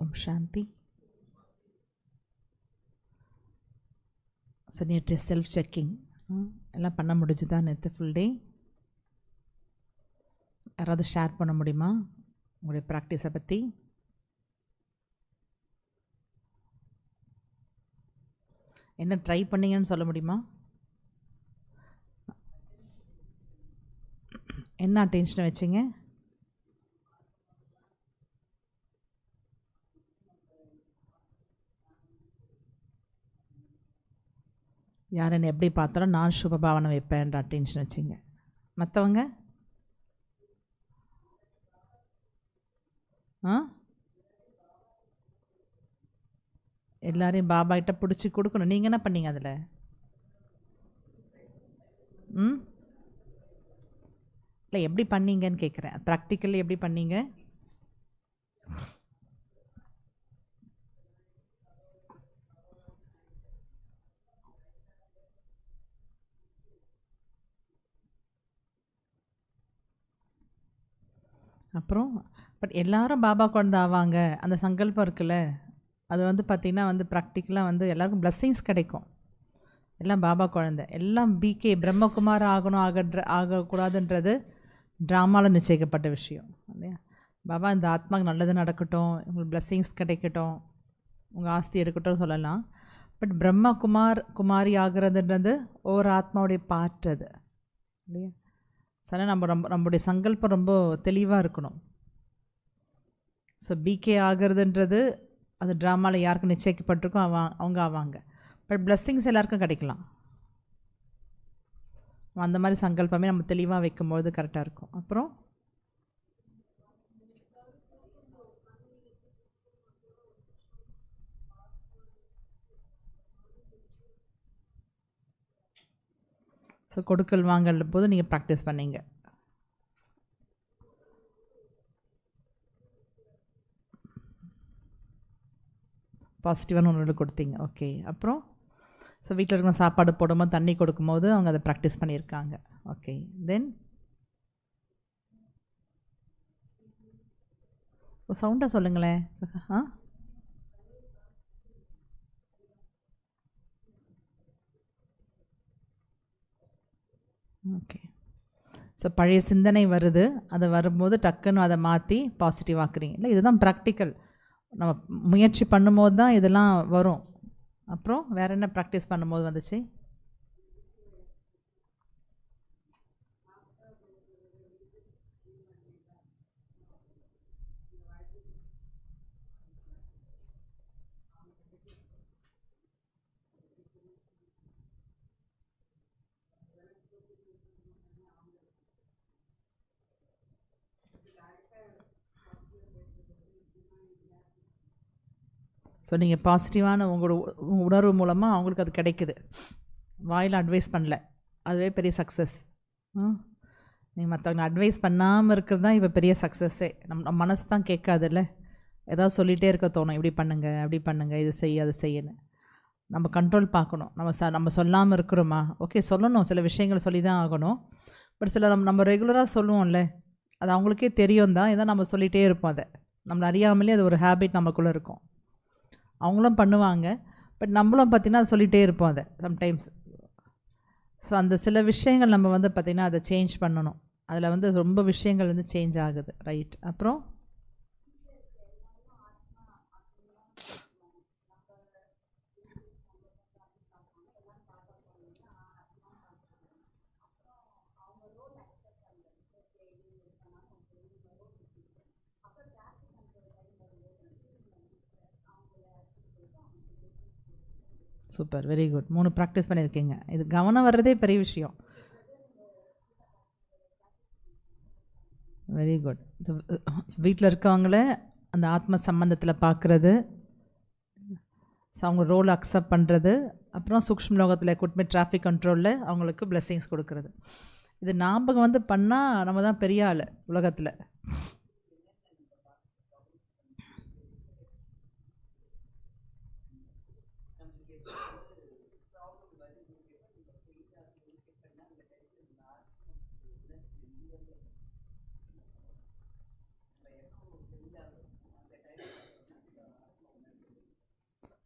ஓம் சாந்தி. So நேற்று self checking எல்லாம் பண்ண முடிஞ்சுதா? நேற்று ஃபுல் டே யாராவது ஷேர் பண்ண முடியுமா உங்களுடைய ப்ராக்டிஸை பற்றி? என்ன ட்ரை பண்ணீங்கன்னு சொல்ல முடியுமா? என்ன அட்டென்ஷனை வச்சிங்க? யார் என்னை எப்படி பார்த்தாலும் நான் சுபபாவனை வைப்பேன்ற அட்டென்ஷன் வச்சிங்க. மற்றவங்க எல்லாரையும் பாபா கிட்ட பிடிச்சி கொடுக்கணும். நீங்கள் என்ன பண்ணீங்க அதில்? இல்லை எப்படி பண்ணீங்கன்னு கேட்குறேன். ப்ராக்டிக்கலி எப்படி பண்ணீங்க? அப்புறம் பட் எல்லாரும் பாபா குழந்தை ஆவாங்க, அந்த சங்கல்பம் இருக்குல்ல, அது வந்து பார்த்திங்கன்னா வந்து ப்ராக்டிக்கலாக வந்து எல்லாருக்கும் பிளஸ்ஸிங்ஸ் கிடைக்கும். எல்லாம் பாபா குழந்தை, எல்லாம் பிகே பிரம்மகுமார் ஆகணும் ஆகக்கூடாதுன்றது ட்ராமாவில் நிச்சயிக்கப்பட்ட விஷயம் இல்லையா? பாபா இந்த ஆத்மாவுக்கு நல்லது நடக்கட்டும், உங்களுக்கு பிளஸ்ஸிங்ஸ் கிடைக்கட்டும், உங்கள் ஆஸ்தி எடுக்கட்டும் சொல்லலாம். பட் குமாரி ஆகிறதுன்றது ஒவ்வொரு ஆத்மாவுடைய பார்ட் அது இல்லையா? சில நம்முடைய சங்கல்பம் ரொம்ப தெளிவாக இருக்கணும். ஸோ பிகே ஆகிறதுன்றது அது ட்ராமாவில் யாருக்கு நிச்சயிக்கப்பட்டிருக்கோ அவங்க ஆவாங்க. பட் பிளஸ்ஸிங்ஸ் எல்லாருக்கும் கிடைக்கலாம். அந்த மாதிரி சங்கல்பமே நம்ம தெளிவாக வைக்கும்பொழுது கரெக்டாக இருக்கும். அப்புறம் ஸோ கொடுக்கல் வாங்கல் போது நீங்கள் ப்ராக்டிஸ் பண்ணீங்க. பாசிட்டிவான உணவு கொடுத்தீங்க. ஓகே. அப்புறம் ஸோ வீட்டில் இருக்கிற சாப்பாடு போடும்போது தண்ணி கொடுக்கும்போது அவங்க அதை ப்ராக்டிஸ் பண்ணியிருக்காங்க. ஓகே. தென் சவுண்டாக சொல்லுங்களேன். ஓகே. ஸோ பழைய சிந்தனை வருது, அதை வரும்போது டக்குன்னு அதை மாற்றி பாசிட்டிவ் ஆக்குறீங்க இல்லை? இதுதான் ப்ராக்டிக்கல். நம்ம முயற்சி பண்ணும்போது தான் இதெல்லாம் வரும். அப்புறம் வேறு என்ன ப்ராக்டிஸ் பண்ணும்போது வந்துச்சு? ஸோ நீங்கள் பாசிட்டிவான உங்களோட உணர்வு மூலமாக அவங்களுக்கு அது கிடைக்குது. வாயில் அட்வைஸ் பண்ணல, அதுவே பெரிய சக்ஸஸ். நீங்கள் மற்றவங்க அட்வைஸ் பண்ணாமல் இருக்கிறது தான் இப்போ பெரிய சக்ஸஸ்ஸே. நம்ம மனசு தான் கேட்காதுல்ல, ஏதாவது சொல்லிகிட்டே இருக்க தோணும், இப்படி பண்ணுங்கள் அப்படி பண்ணுங்கள், இது செய்ய அது செய்யணும். நம்ம கண்ட்ரோல் பார்க்கணும். நம்ம சொல்லாமல் இருக்கிறோமா? ஓகே சொல்லணும், சில விஷயங்கள் சொல்லி தான் ஆகணும். பட் சில நம்ம ரெகுலராக சொல்லுவோம்ல, அது அவங்களுக்கே தெரியும் தான், இதான் நம்ம சொல்லிகிட்டே இருப்போம். அதை நம்மளை அறியாமலே அது ஒரு ஹேபிட் நமக்குள்ளே இருக்கும். அவங்களும் பண்ணுவாங்க, பட் நம்மளும் பார்த்திங்கன்னா அதை சொல்லிகிட்டே இருப்போம் அதை சம்டைம்ஸ். ஸோ அந்த சில விஷயங்கள் நம்ம வந்து பார்த்திங்கன்னா அதை சேஞ்ச் பண்ணணும். அதில் வந்து ரொம்ப விஷயங்கள் வந்து சேஞ்ச் ஆகுது. ரைட். அப்புறம் சூப்பர், வெரி குட். 3 ப்ராக்டிஸ் பண்ணியிருக்கீங்க. இது கவனம் வர்றதே பெரிய விஷயம். Very good. வீட்டில் இருக்கவங்கள அந்த ஆத்ம சம்பந்தத்தில் பார்க்குறது, ஸோ அவங்க ரோல் அக்செப்ட் பண்ணுறது, அப்புறம் சூக்ஷ்ம லோகத்தில் கூட்டமே டிராஃபிக் கண்ட்ரோலில் அவங்களுக்கு பிளெஸ்ஸிங்ஸ் கொடுக்குறது. இது ஞாபகம் வந்து பண்ணால் நம்ம தான் பெரிய ஆள் உலகத்தில்.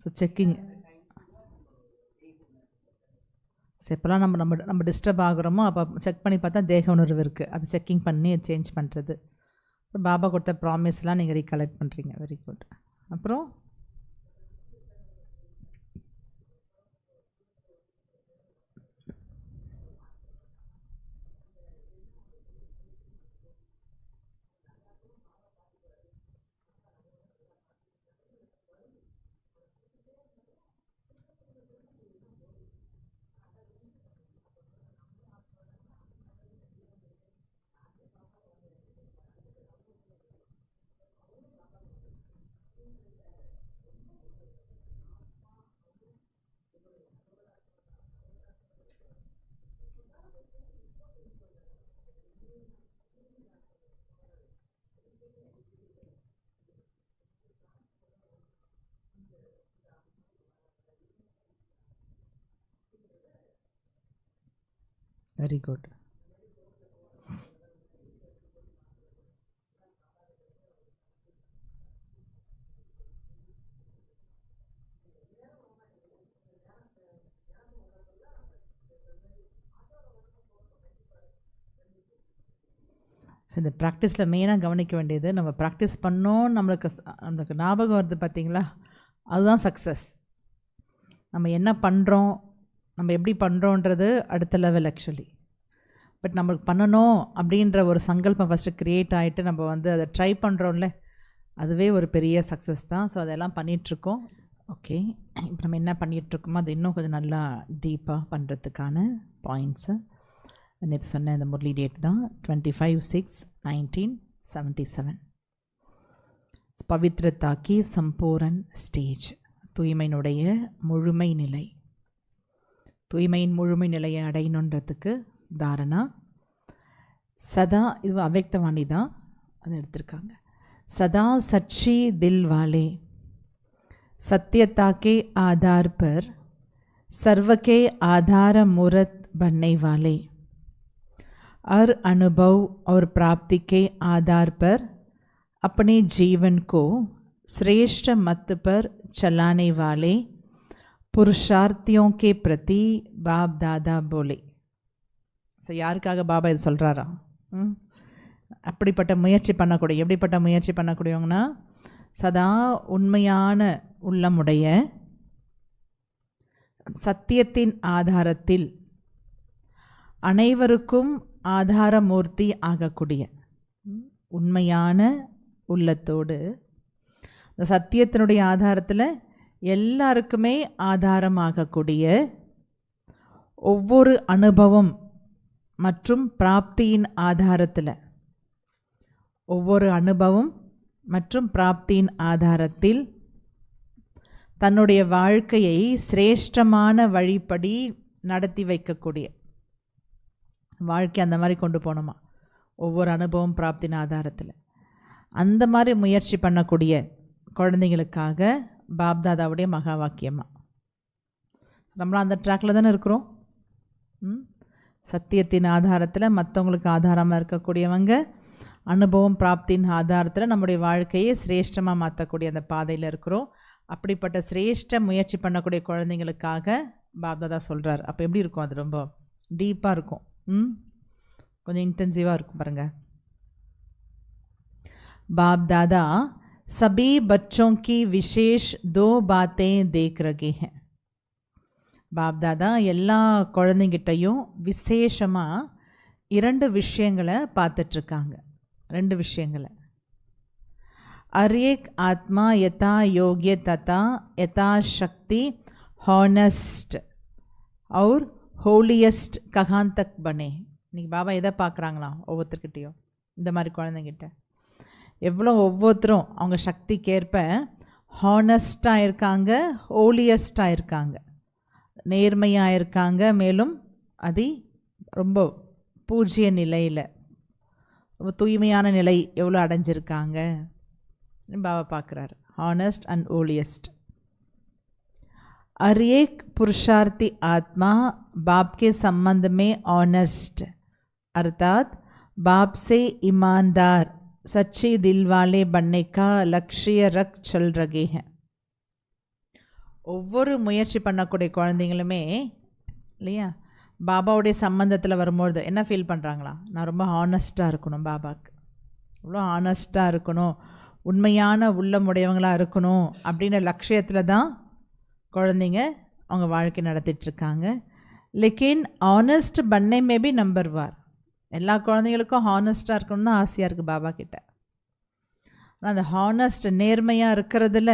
ஸோ செக்கிங் எப்போல்லாம் நம்ம டிஸ்டர்ப் ஆகுறோமோ அப்போ செக் பண்ணி பார்த்தா தேக உணர்வு இருக்குது, அது செக்கிங் பண்ணி சேஞ்ச் பண்ணுறது. பாபா கொடுத்த ப்ராமிஸ்லாம் நீங்கள் ரீகலெக்ட் பண்ணுறீங்க. Very good. அப்புறம் வெரி குட். ஸோ இந்த ப்ராக்டிஸில் மெயினாக கவனிக்க வேண்டியது, நம்ம ப்ராக்டிஸ் பண்ணோம், நம்மளுக்கு ஞாபகம் வருது பார்த்தீங்களா, அதுதான் சக்ஸஸ். நம்ம என்ன பண்ணுறோம், நம்ம எப்படி பண்ணுறோன்றது அடுத்த லெவல் ஆக்சுவலி. பட் நம்மளுக்கு பண்ணணும் அப்படின்ற ஒரு சங்கல்பம் ஃபஸ்ட்டு க்ரியேட் ஆகிட்டு நம்ம அதை ட்ரை பண்ணுறோம்ல, அதுவே ஒரு பெரிய சக்ஸஸ் தான். ஸோ அதெல்லாம் பண்ணிகிட்ருக்கோம். ஓகே, இப்போ நம்ம என்ன பண்ணிகிட்ருக்கோமோ அது இன்னும் கொஞ்சம் நல்லா டீப்பாக பண்ணுறதுக்கான பாயிண்ட்ஸு நேற்று சொன்ன இந்த முரளி டேட் தான் 25/6/1977. பவித்ரதா கி சம்பூரன் ஸ்டேஜ், தூய்மையினுடைய முழுமை நிலை. தூய்மையின் முழுமை நிலையை அடையணுன்றதுக்கு தாரணா சதா, இது அவ்யக்தவாணி தான் அதை எடுத்திருக்காங்க. सदा सच्ची दिल वाले, सत्यता के आधार पर सर्व के आधार मूर्त बनने वाले, हर अनुभव और प्राप्ति के आधार पर अपने जीवन को श्रेष्ठ मत पर चलाने वाले पुरुषार्थियों के प्रति बाप दादा बोले. ஸோ யாருக்காக பாபா இது சொல்கிறாரா? அப்படிப்பட்ட முயற்சி பண்ணக்கூடிய, எப்படிப்பட்ட முயற்சி பண்ணக்கூடியவங்கன்னா, சதா உண்மையான உள்ளமுடைய, சத்தியத்தின் ஆதாரத்தில் அனைவருக்கும் ஆதாரமூர்த்தி ஆகக்கூடிய, உண்மையான உள்ளத்தோடு இந்த சத்தியத்தினுடைய ஆதாரத்தில் எல்லாருக்குமே ஆதாரமாகக்கூடிய, ஒவ்வொரு அனுபவம் மற்றும் பிராப்தியின் ஆதாரத்தில், ஒவ்வொரு அனுபவம் மற்றும் பிராப்தியின் ஆதாரத்தில் தன்னுடைய வாழ்க்கையை சிரேஷ்டமான வழிப்படி நடத்தி வைக்கக்கூடிய, வாழ்க்கை அந்த மாதிரி கொண்டு போகணுமா, ஒவ்வொரு அனுபவம் பிராப்தியின் ஆதாரத்தில் அந்த மாதிரி முயற்சி பண்ணக்கூடிய குழந்தைங்களுக்காக பாப்தாதாவுடைய மகா வாக்கியமாக. நம்மளும் அந்த ட்ராக்கில் தானே இருக்கிறோம். சத்தியத்தின் ஆதாரத்தில் மற்றவங்களுக்கு ஆதாரமாக இருக்கக்கூடியவங்க, அனுபவம் பிராப்தியின் ஆதாரத்தில் நம்முடைய வாழ்க்கையை சிரேஷ்டமாக மாற்றக்கூடிய அந்த பாதையில் இருக்கிறோம். அப்படிப்பட்ட சிரேஷ்ட முயற்சி பண்ணக்கூடிய குழந்தைங்களுக்காக பாப்தாதா சொல்கிறார். அப்போ எப்படி இருக்கும்? அது ரொம்ப டீப்பாக இருக்கும், கொஞ்சம் இன்டென்சிவாக இருக்கும் பாருங்கள். बाप-दादा सभी बच्चों की विशेष 2 बातें देख रहे हैं. பாப்தாதா எல்லா குழந்தைங்கிட்டையும் விசேஷமாக 2 விஷயங்களை பார்த்துட்ருக்காங்க. 2 விஷயங்களை. अरेक आत्मा यथा योग्य तथा यथा शक्ति हॉनेस्ट और होलियस्ट कहाँ तक बने. இன்னைக்கு பாபா எதை பார்க்குறாங்களா ஒவ்வொருத்தர்கிட்டையும்? இந்த மாதிரி குழந்தைங்கிட்ட எவ்வளோ ஒவ்வொருத்தரும் அவங்க சக்திக்கேற்ப ஹானஸ்டாக இருக்காங்க, ஹோலியஸ்டாக இருக்காங்க, நேர்மையாக இருக்காங்க, மேலும் அது ரொம்ப பூஜ்ய நிலையில் ரொம்ப தூய்மையான நிலை எவ்வளோ அடைஞ்சிருக்காங்க பாபா பார்க்குறாரு. Honest and holiest. हर एक पुरुषार्थी आत्मा बाप के संबंध में ऑनेस्ट अर्थात बाप से ईमानदार सच्चे दिल वाले बनने का लक्ष्य रख चल रहे हैं. ஒவ்வொரு முயற்சி பண்ணக்கூடிய குழந்தைங்களுமே இல்லையா பாபாவுடைய சம்பந்தத்தில் வரும்பொழுது என்ன ஃபீல் பண்ணுறாங்களா, நான் ரொம்ப ஹானஸ்ட்டாக இருக்கணும், பாபாவுக்கு இவ்வளோ ஹானஸ்ட்டாக இருக்கணும், உண்மையான உள்ளமுடையவங்களாக இருக்கணும் அப்படின்ற லட்சியத்தில் தான் குழந்தைங்க அவங்க வாழ்க்கை நடத்திட்டுருக்காங்க. லேக்கின் ஆனஸ்ட் பண்ணே மேபி நம்பர் வார். எல்லா குழந்தைங்களுக்கும் ஹானஸ்ட்டாக இருக்கணும்னு தான் ஆசையாக இருக்குது பாபா கிட்ட. ஆனால் அந்த ஹானஸ்ட் நேர்மையாக இருக்கிறதுல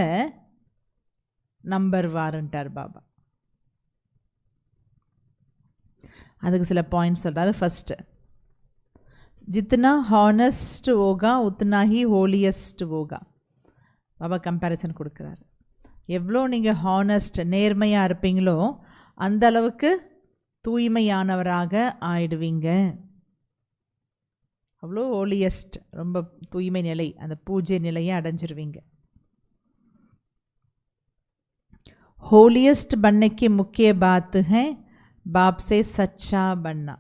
நம்பர் வாருன்ட்டார் பாபா. அதுக்கு சில பாயிண்ட்ஸ் சொல்கிறாரு. ஃபஸ்ட்டு, ஜித்னா ஹானஸ்ட் ஹோகா உத்னா ஹி ஹோலியஸ்ட் ஹோகா. பாபா கம்பேரிசன் கொடுக்குறாரு. எவ்வளோ நீங்கள் ஹானஸ்ட் நேர்மையாக இருப்பீங்களோ அந்த அளவுக்கு தூய்மையானவராக ஆயிடுவீங்க. அவ்வளோ ஹோலியஸ்ட், ரொம்ப தூய்மை நிலை, அந்த பூஜை நிலையை அடைஞ்சிருவீங்க. होलिएस्ट बनने की मुख्य बात है बाप से सच्चा बनना.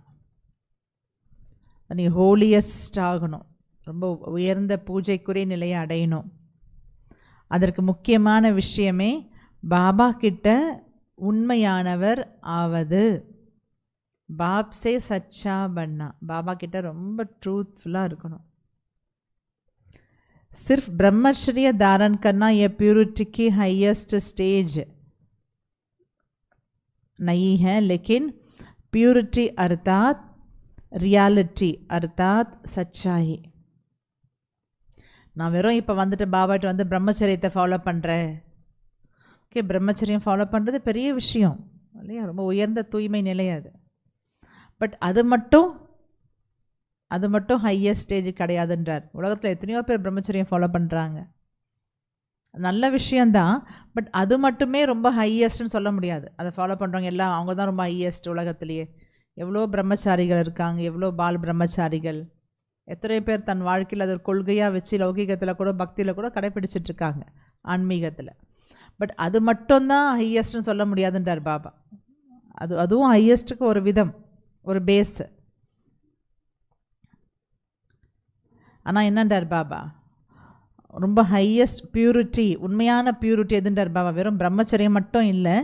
நீ ஹோலியஸ்ட் ஆகணும், ரொம்ப உயர்ந்த பூஜைக்குரிய நிலையை அடையணும். அதற்கு முக்கியமான விஷயமே பாபா கிட்ட உண்மையானவர் ஆவது. பாப் சே சச்சா பன்னா, பாபா கிட்ட ரொம்ப ட்ரூத்ஃபுல்லாக இருக்கணும். सिर्फ ब्रह्मचर्य धारण करना यह प्योरिटी की हाईएस्ट स्टेज नहीं है, लेकिन प्योरिटी अर्थात रियलिटी अर्थात सच्चाई. நான் வெறும் இப்போ வந்துட்டு பாபாட்ட வந்து பிரம்மச்சரியத்தை ஃபாலோ பண்ணுறேன். ஓகே, பிரம்மச்சரியம் ஃபாலோ பண்ணுறது பெரிய விஷயம் இல்லையா, ரொம்ப உயர்ந்த தூய்மை நிலை அது. பட் அது மட்டும் ஹையஸ்ட் ஸ்டேஜ் கிடையாதுன்றார். உலகத்தில் எத்தனையோ பேர் பிரம்மச்சரியம் ஃபாலோ பண்ணுறாங்க, நல்ல விஷயந்தான். பட் அது மட்டுமே ரொம்ப ஹையஸ்ட்னு சொல்ல முடியாது. அதை ஃபாலோ பண்ணுறவங்க எல்லாம் அவங்க தான் ரொம்ப ஹையஸ்ட் உலகத்திலேயே. எவ்வளோ பிரம்மச்சாரிகள் இருக்காங்க, எவ்வளோ பால் பிரம்மச்சாரிகள், எத்தனை பேர் தன் வாழ்க்கையில் அது ஒரு கொள்கையாக வச்சு லௌகிகத்தில் கூட பக்தியில் கூட கடைப்பிடிச்சிட்ருக்காங்க, ஆன்மீகத்தில். பட் அது மட்டும்தான் ஹையஸ்ட்னு சொல்ல முடியாதுன்றார் பாபா. அதுவும் ஹையஸ்ட்டுக்கு ஒரு விதம், ஒரு பேஸு. ஆனால் என்னன்றார் பாபா, ரொம்ப ஹையஸ்ட் பியூரிட்டி, உண்மையான பியூரிட்டி எதுன்றார் பாபா. வெறும் பிரம்மச்சரியம் மட்டும் இல்லை,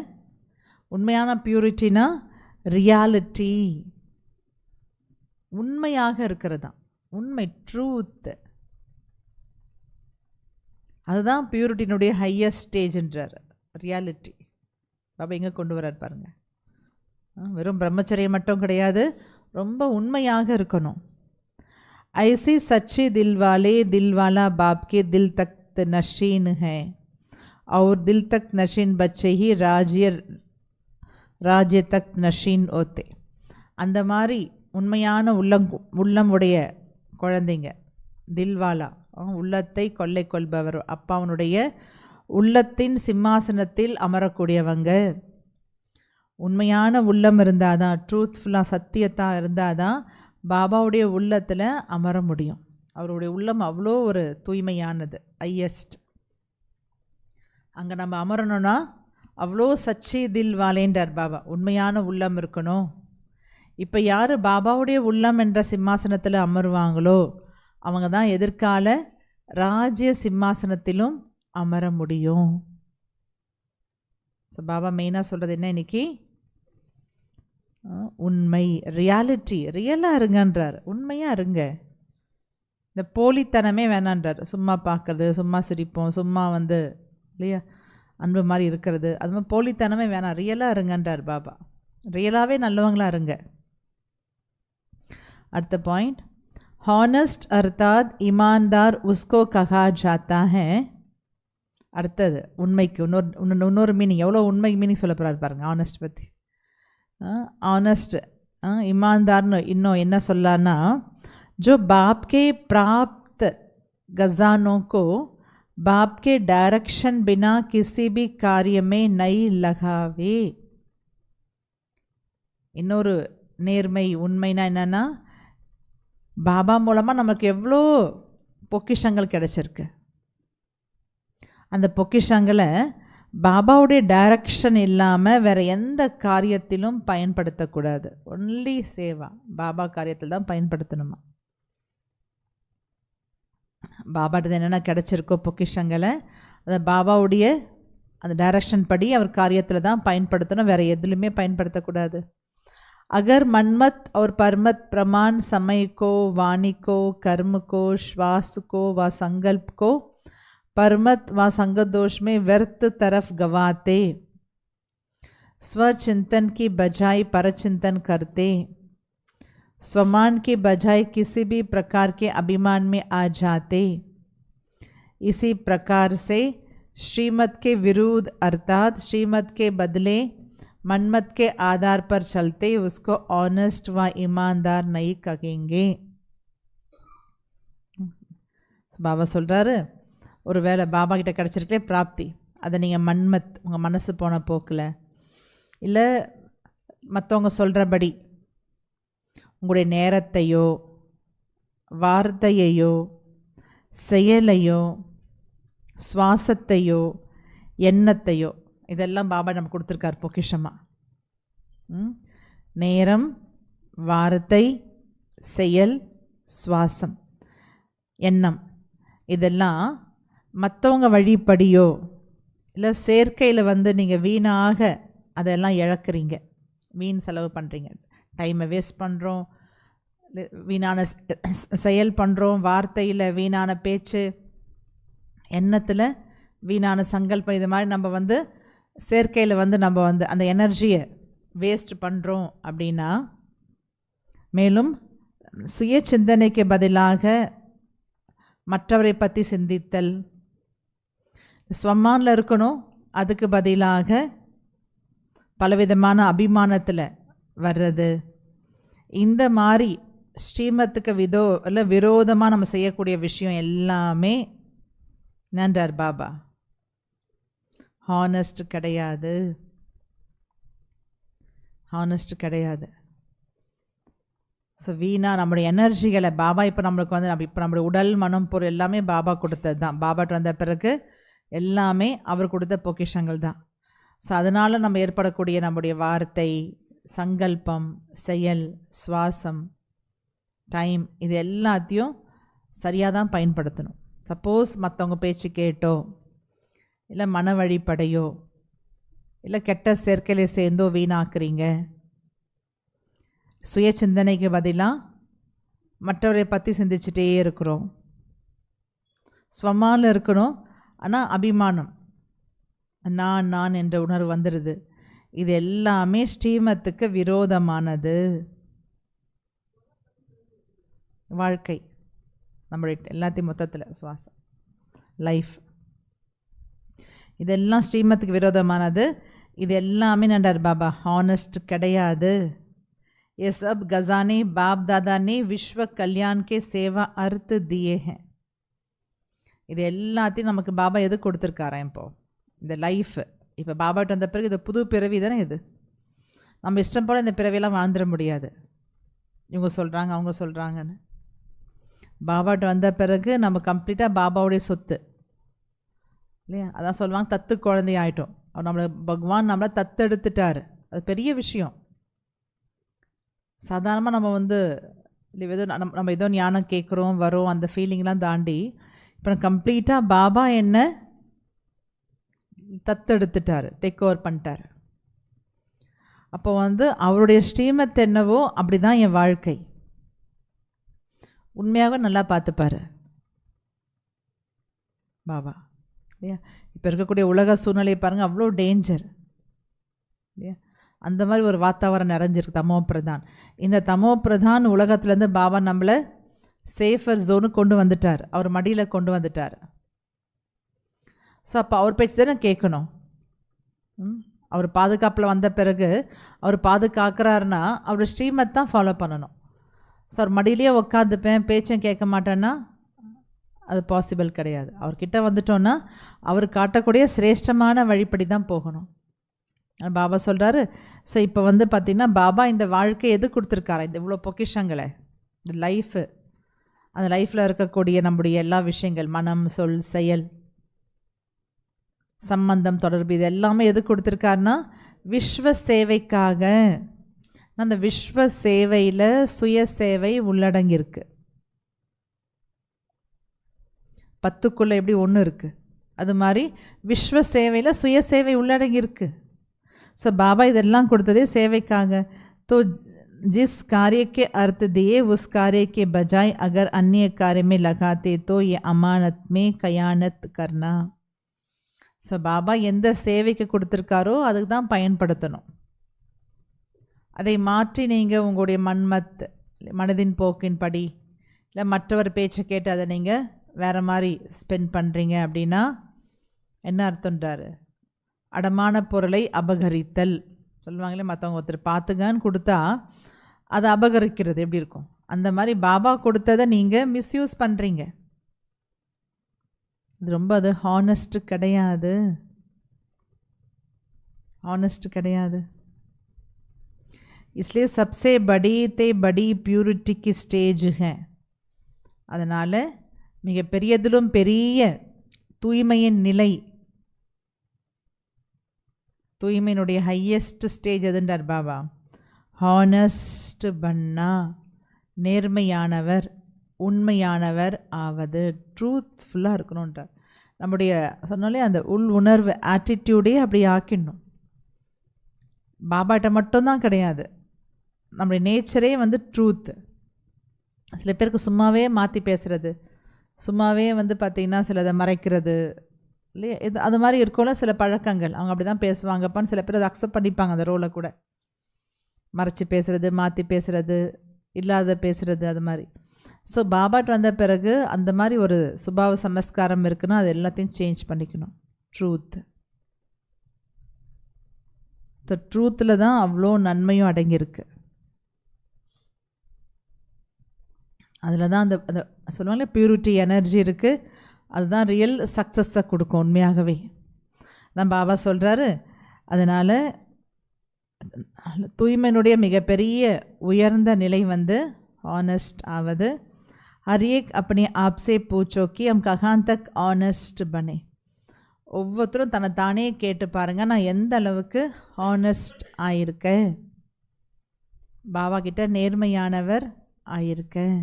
உண்மையான பியூரிட்டினா ரியாலிட்டி, உண்மையாக இருக்கிறது தான் உண்மை, ட்ரூத். அதுதான் பியூரிட்டினுடைய ஹையஸ்ட் ஸ்டேஜ்ன்றார், ரியாலிட்டி. பாபா எங்கே கொண்டு வர்றார் பாருங்க. வெறும் பிரம்மச்சரியம் மட்டும் கிடையாது, ரொம்ப உண்மையாக இருக்கணும். ऐसी सच्चे दिल वाले दिल वाला बाप के दिल तक नशीन है, और दिल तक नशीन बच्चे ही राज्य तक नशीन होते. அந்த மாதிரி உண்மையான உள்ளம் உடைய குழந்தைங்க, தில்வாலா, உள்ளத்தை கொள்ளை கொள்பவர், அப்பாவனுடைய உள்ளத்தின் சிம்மாசனத்தில் அமரக்கூடியவங்க. உண்மையான உள்ளம் இருந்தாதான், ட்ரூத்ஃபுல்லாக சத்தியத்தாக இருந்தாதான் பாபாவுடைய உள்ளத்தில் அமர முடியும். அவருடைய உள்ளம் அவ்வளோ ஒரு தூய்மையானது, ஹையஸ்ட். அங்கே நம்ம அமரணும்னா அவ்வளோ சச்சி தில் வாலேன்றார் பாபா, உண்மையான உள்ளம் இருக்கணும். இப்போ யார் பாபாவுடைய உள்ளம் என்ற சிம்மாசனத்தில் அமருவாங்களோ அவங்க தான் எதிர்கால ராஜ்ய சிம்மாசனத்திலும் அமர முடியும். ஸோ பாபா மெயினாக சொல்கிறது என்ன இன்னைக்கு, உண்மை, ரியாலிட்டி, ரியலாக இருங்கன்றார். உண்மையாக இருங்க, இந்த போலித்தனமே வேணான்றார். சும்மா பார்க்கறது, சும்மா சிரிப்போம், சும்மா வந்து இல்லையா அன்பு மாதிரி இருக்கிறது, அது மாதிரி போலித்தனமே வேணாம், ரியலாக இருங்கன்றார் பாபா. ரியலாகவே நல்லவங்களாக இருங்க. அடுத்த பாயிண்ட், ஹானஸ்ட் அர்த்தாத் ईमानदार उसको कहा जाता है. அடுத்தது உண்மைக்கு இன்னொரு மீனிங், எவ்வளோ உண்மை மீனிங் சொல்ல போகிறார் பாருங்கள் ஆனஸ்ட் பற்றி. ऑनेस्ट ईमानदार इन्नो என்ன சொல்லனா, जो बाप के प्राप्त खजानों को बाप के डायरेक्शन बिना किसी भी कार्य में नहीं लगावे. இன்னொரு நேர்மை உண்மைனா என்னன்னா, பாபா மூலமாக நமக்கு எவ்வளோ பொக்கிஷங்கள் கிடைச்சிருக்கு, அந்த பொக்கிஷங்களை பாபாவுடைய டைரக்ஷன் இல்லாமல் வேறு எந்த காரியத்திலும் பயன்படுத்தக்கூடாது. ஒன்லி சேவா, பாபா காரியத்தில் தான் பயன்படுத்தணுமா. பாபாட்ட என்னென்ன கிடச்சிருக்கோ பொக்கிஷங்களை, அதை பாபாவுடைய அந்த டைரக்ஷன் படி அவர் காரியத்தில் தான் பயன்படுத்தணும், வேறு எதுலையுமே பயன்படுத்தக்கூடாது. अगर मनमत और परमत प्रमाण समय को, वाणी को, कर्म को, श्वास को व संकल्प को परमत व संगत दोष में व्यर्थ तरफ गवाते, स्वचिंतन की बजाय परचिंतन करते, स्वमान की बजाय किसी भी प्रकार के अभिमान में आ जाते, इसी प्रकार से श्रीमत के विरुद्ध अर्थात श्रीमत के बदले मनमत के आधार पर चलते उसको ऑनेस्ट व ईमानदार नहीं कहेंगे. பாபா சொல்கிறாரு, ஒரு வேளை பாபா கிட்ட கிடச்சிருக்கே பிராப்தி, அதை நீங்கள் மன்மத் உங்கள் மனசு போன போக்கில் இல்லை மற்றவங்க சொல்கிறபடி உங்களுடைய நேரத்தையோ வார்த்தையையோ செயலையோ சுவாசத்தையோ எண்ணத்தையோ இதெல்லாம் பாபா நம்ம கொடுத்துருக்கார் பொக்கிஷமாக. நேரம், வார்த்தை, செயல், சுவாசம், எண்ணம் இதெல்லாம் மற்றவங்க வழிப்படியோ இல்லை சேர்க்கையில் நீங்கள் வீணாக அதெல்லாம் இழக்கிறீங்க, வீண் செலவு பண்ணுறீங்க, டைமை வேஸ்ட் பண்ணுறோம், வீணான செயல் பண்ணுறோம், வார்த்தையில் வீணான பேச்சு, எண்ணத்தில் வீணான சங்கல்பம், இது மாதிரி நம்ம சேர்க்கையில் நம்ம அந்த எனர்ஜியை வேஸ்ட் பண்ணுறோம் அப்படின்னா, மேலும் சுய சிந்தனைக்கு பதிலாக மற்றவரை பற்றி சிந்தித்தல், ஸ்வமானில் இருக்கணும், அதுக்கு பதிலாக பலவிதமான அபிமானத்தில் வர்றது, இந்த மாதிரி ஸ்ரீமத்துக்கு விரோதமாக நம்ம செய்யக்கூடிய விஷயம் எல்லாமே நன்றார் பாபா ஹானஸ்ட் கிடையாது, ஹானஸ்ட் கிடையாது. ஸோ வீணாக நம்முடைய எனர்ஜிகளை பாபா இப்போ நம்மளுக்கு இப்போ நம்முடைய உடல், மனம், பொருள் எல்லாமே பாபா கொடுத்தது தான். பாபாட்டு வந்த பிறகு எல்லாமே அவர் கொடுத்த பொக்கிஷங்கள் தான். ஸோ அதனால் நம்ம ஏற்படக்கூடிய நம்முடைய வார்த்தை, சங்கல்பம், செயல், சுவாசம், டைம், இது எல்லாத்தையும் சரியாக தான் பயன்படுத்தணும். சப்போஸ் மற்றவங்க பேச்சு கேட்டோ இல்லை மன வழிப்படையோ இல்லை கெட்ட சேர்க்கையில சேர்ந்தோ வீணாக்குறீங்க, சுய சிந்தனைக்கு பதிலாக மற்றவரை பற்றி சிந்திச்சுட்டே இருக்கிறோம், ஸ்வமானில் இருக்கணும், ஆனால் அபிமானம், நான் என்ற உணர்வு வந்துடுது, இது எல்லாமே ஸ்ரீமத்துக்கு விரோதமானது. வாழ்க்கை நம்மளுடைய எல்லாத்தையும் மொத்தத்தில் சுவாசம், லைஃப், இதெல்லாம் ஸ்ரீமத்துக்கு விரோதமானது. இது எல்லாமே நன்றார் பாபா ஹானஸ்ட் கிடையாது. ये सब गजाने बाप दादा ने विश्व कल्याण के सेवा अर्थ दिए हैं. இது எல்லாத்தையும் நமக்கு பாபா எது கொடுத்துருக்காரா? இப்போது இந்த லைஃப், இப்போ பாபாட்ட வந்த பிறகு இது புது பிறவி தானே. இது நம்ம இஷ்டம் போல் இந்த பிறவியெல்லாம் வாழ்ந்துட முடியாது. இவங்க சொல்கிறாங்க அவங்க சொல்கிறாங்கன்னு. பாபாட்ட வந்த பிறகு நம்ம கம்ப்ளீட்டாக பாபாவுடைய சொத்து இல்லையா? அதான் சொல்லுவாங்க தத்து குழந்தை ஆகிட்டோம். அவர் நம்மளை பகவான் நம்மளை தத்தெடுத்துட்டார். அது பெரிய விஷயம். சாதாரணமாக நம்ம ஏதோ ஞானம் கேட்குறோம் வரோம், அந்த ஃபீலிங்லாம் தாண்டி இப்போ கம்ப்ளீட்டாக பாபா என்ன தத்தெடுத்துட்டார், டேக் ஓவர் பண்ணிட்டார். அப்போ அவருடைய ஸ்ரீமத் என்னவோ அப்படி தான் என் வாழ்க்கை. உண்மையாக நல்லா பார்த்துப்பார் பாபா இல்லையா? இப்போ இருக்கக்கூடிய உலக சூழ்நிலையை பாருங்கள், அவ்வளோ டேஞ்சர் இல்லையா? அந்த மாதிரி ஒரு வாத்தாவரம் நிறைஞ்சிருக்கு தமோ பிரதான். இந்த தமோ பிரதான் உலகத்துலேருந்து பாபா நம்மளை சேஃபர் ஜோனு கொண்டு வந்துட்டார், அவர் மடியில் கொண்டு வந்துட்டார். ஸோ அப்போ அவர் பேச்சு தானே கேட்கணும். அவர் பாதுகாப்பில் வந்த பிறகு அவர் பாதுகாக்கிறாருன்னா அவர் ஸ்ரீமத் தான் ஃபாலோ பண்ணணும். ஸோ அவர் மடியிலேயே உட்காந்துப்பேன் பேச்சும் கேட்க மாட்டேன்னா அது பாசிபிள் கிடையாது. அவர்கிட்ட வந்துட்டோன்னா அவர் காட்டக்கூடிய சிரேஷ்டமான வழிப்படி தான் போகணும். பாபா சொல்கிறாரு. ஸோ இப்போ பார்த்திங்கன்னா பாபா இந்த வாழ்க்கை எது கொடுத்துருக்காரா? இந்த இவ்வளோ பொக்கிஷங்களை, இந்த லைஃபு, அந்த லைஃப்பில் இருக்கக்கூடிய நம்முடைய எல்லா விஷயங்கள், மனம், சொல், செயல், சம்பந்தம், தொடர்பு, இது எல்லாமே எது கொடுத்துருக்காருன்னா விஸ்வ சேவைக்காக. அந்த விஸ்வ சேவையில் சுய சேவை உள்ளடங்கியிருக்கு. 10க்குள்ளே எப்படி ஒன்று இருக்குது அது மாதிரி விஸ்வ சேவையில் சுய சேவை உள்ளடங்கியிருக்கு. ஸோ பாபா இதெல்லாம் கொடுத்ததே சேவைக்காக. तो जिस कार्य के अर्थ दिए उस कार्य के बजाय अगर अन्य कार्य में लगाते तो ये अमानत में खयानत करना. ஸோ பாபா எந்த சேவைக்கு கொடுத்துருக்காரோ அதுக்கு தான் பயன்படுத்தணும். அதை மாற்றி நீங்கள் உங்களுடைய மனதின் போக்கின் படி இல்லை மற்றவர் பேச்சை கேட்டு அதை நீங்கள் வேறு மாதிரி ஸ்பெண்ட் பண்ணுறீங்க அப்படின்னா என்ன அர்த்தம்ன்றாரு? அடமான பொருளை அபகரித்தல் சொல்லுவாங்களே, மற்றவங்க ஒருத்தர் பார்த்துங்கன்னு கொடுத்தா அதை அபகரிக்கிறது எப்படி இருக்கும், அந்த மாதிரி பாபா கொடுத்ததை நீங்கள் மிஸ்யூஸ் பண்ணுறீங்க. அது ரொம்ப அது ஹானஸ்ட் கிடையாது, ஹானஸ்ட் கிடையாது. इसलिए सबसे बड़ी ते बड़ी प्यूरिटी की स्टेज है. அதனால் மிக பெரியதிலும் பெரிய தூய்மையின் நிலை, தூய்மையினுடைய ஹையஸ்ட் ஸ்டேஜ் எதுன்றார் பாபா? ஹானஸ்ட் பண்ணா, நேர்மையானவர், உண்மையானவர் ஆவது, ட்ரூத்ஃபுல்லாக இருக்கணுன்றார். நம்முடைய சொன்னாலே அந்த உள் உணர்வு ஆட்டிடியூடே அப்படி ஆக்கிடணும். பாபாட்ட மட்டும்தான் கிடையாது, நம்முடைய நேச்சரே வந்து ட்ரூத்து. சில பேருக்கு சும்மாவே மாற்றி பேசுகிறது, சும்மாவே வந்து பார்த்திங்கன்னா சிலதை மறைக்கிறது இல்லையா, இது அது மாதிரி இருக்கும்ல சில பழக்கங்கள். அவங்க அப்படி தான் பேசுவாங்கப்பான்னு சில பேர் அதை அக்செப்ட் பண்ணிப்பாங்க, அந்த ரோலை கூட மறைச்சி பேசுகிறது, மாற்றி பேசுகிறது, இல்லாத பேசுகிறது, அது மாதிரி. ஸோ பாபாட்டு வந்த பிறகு அந்த மாதிரி ஒரு சுபாவ சமஸ்காரம் இருக்குன்னா அது எல்லாத்தையும் சேஞ்ச் பண்ணிக்கணும். ட்ரூத், ஸோ ட்ரூத்தில் தான் அவ்வளோ நன்மையும் அடங்கியிருக்கு. அதில் தான் அந்த அந்த சொல்லுவாங்களே பியூரிட்டி எனர்ஜி இருக்குது, அதுதான் ரியல் சக்ஸஸை கொடுக்கும் உண்மையாகவே. தான் பாபா சொல்கிறாரு. அதனால் தூய்மையினுடைய மிகப்பெரிய உயர்ந்த நிலை வந்து ஆனஸ்ட் ஆவது. हर एक अपने आप से पूछो कि हम कहाँ तक ऑनेस्ट बने. ஒவ்வொருத்தரும் தன்னை தானே கேட்டு பாருங்கள், நான் எந்த அளவுக்கு ஹானஸ்ட் ஆயிருக்கேன், பாபா கிட்ட நேர்மையானவர் ஆயிருக்கேன்.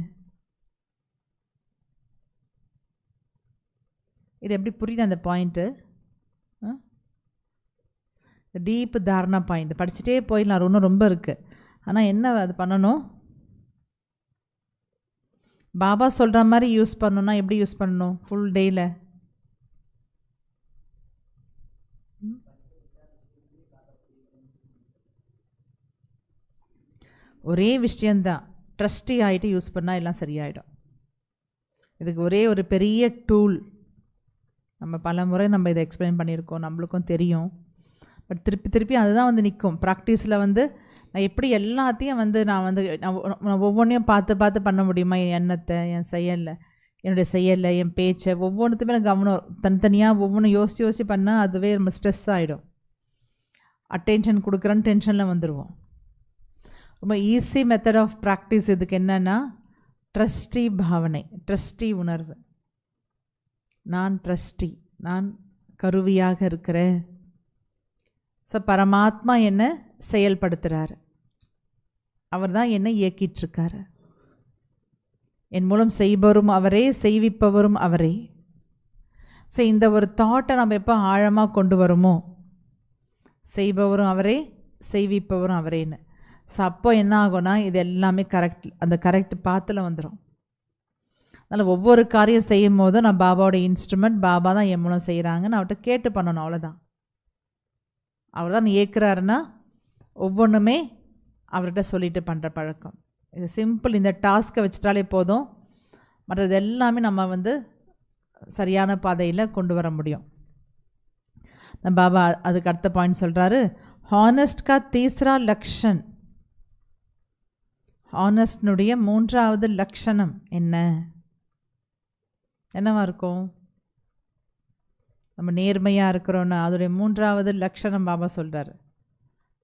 இது எப்படி புரியுது அந்த பாயிண்ட்டு? டீப் தாரணா பாயிண்ட் படிச்சுட்டே போயிடலாம், இன்னும் ரொம்ப இருக்குது. ஆனால் என்ன அது பண்ணணும்? பாபா சொல்கிற மாதிரி யூஸ் பண்ணணும்னா எப்படி யூஸ் பண்ணணும்? ஃபுல் டேயில் ஒரே விஷயந்தான், ட்ரஸ்டி ஆகிட்டு யூஸ் பண்ணால் எல்லாம் சரியாயிடும். இதுக்கு ஒரே ஒரு பெரிய டூல், நம்ம பல முறை நம்ம இதை எக்ஸ்பிளைன் பண்ணியிருக்கோம், நம்மளுக்கும் தெரியும். பட் திருப்பி திருப்பி அதுதான் வந்து நிற்கும் ப்ராக்டிஸில். வந்து நான் எப்படி எல்லாத்தையும் வந்து நான் ஒவ்வொன்றையும் பார்த்து பார்த்து பண்ண முடியுமா? என் எண்ணத்தை, என் செயலில், என்னுடைய செயலில், என் பேச்சை, ஒவ்வொன்றுத்துமே எனக்கு கவனம் தனித்தனியாக ஒவ்வொன்றும் யோசித்து பண்ணால் அதுவே ரொம்ப ஸ்ட்ரெஸ் ஆகிடும். அட்டென்ஷன் கொடுக்குறேன்னு டென்ஷனில் வந்துடுவோம். ரொம்ப ஈஸி மெத்தட் ஆஃப் ப்ராக்டிஸ் இதுக்கு என்னென்னா ட்ரஸ்டி பாவனை, ட்ரஸ்டி உணர்வு. நான் ட்ரஸ்டி, நான் கருவியாக இருக்கிறேன். ஸோ பரமாத்மா என்னை செயல்படுத்துகிறார், அவர் தான் என்னை இயக்கிட்டுருக்காரு. என் மூலம் செய்பவரும் அவரே, செய்விப்பவரும் அவரே. ஸோ இந்த ஒரு தாட்டை நம்ம எப்போ ஆழமாக கொண்டு வருமோ, செய்பவரும் அவரே, செய்விப்பவரும் அவரேன்னு, ஸோ அப்போ என்ன ஆகும்னா இது எல்லாமே கரெக்ட், அந்த கரெக்ட் பாத்தில் வந்துடும். அதனால் ஒவ்வொரு காரியம் செய்யும் போதும் நான் பாபாவோட இன்ஸ்ட்ருமெண்ட், பாபா தான் என் மூலம் செய்கிறாங்கன்னு அவர்கிட்ட கேட்டு பண்ணணும், அவ்வளோதான். அவர் தான் இயக்குறாருன்னா ஒவ்வொன்றுமே அவர்கிட்ட சொல்லிட்டு பண்ணுற பழக்கம். இது சிம்பிள், இந்த டாஸ்க்கை வச்சுட்டாலே போதும், மற்றது எல்லாமே நம்ம வந்து சரியான பாதையில் கொண்டு வர முடியும். பாபா அதுக்கு அடுத்த பாயிண்ட் சொல்கிறாரு, ஹானஸ்ட் கா தீஸ்ரா லக்ஷன். ஹானஸ்ட்னுடைய மூன்றாவது லக்ஷணம் என்னவா இருக்கும்? நம்ம நேர்மையாக இருக்கிறோன்னா அதோடைய மூன்றாவது லக்ஷணம் பாபா சொல்கிறார்.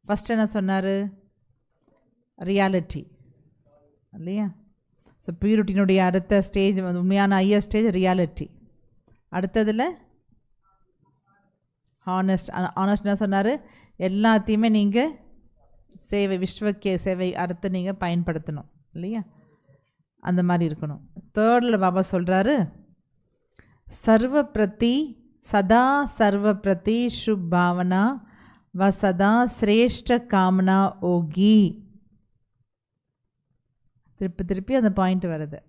ஃபஸ்ட் என்ன சொன்னார்? ரியாலிட்டி இல்லையா? ஸோ பியூரிட்டினுடைய அடுத்த ஸ்டேஜ் வந்து உண்மையான ஹையர் ஸ்டேஜ் ரியாலிட்டி. அடுத்ததில் ஹானஸ்ட். ஹானஸ்ட் என்ன சொன்னார்? எல்லாத்தையுமே நீங்கள் சேவை, விஸ்வக்கே சேவை அடுத்து நீங்கள் பயன்படுத்தணும் இல்லையா? அந்த மாதிரி இருக்கணும். தேர்டில் பாபா சொல்கிறாரு, சர்வ பிரதி सदा सर्व प्रति शुभ भावना व सदा श्रेष्ठ कामना होगी. திருப்பி திருப்பி அந்த பாயிண்ட் வருது.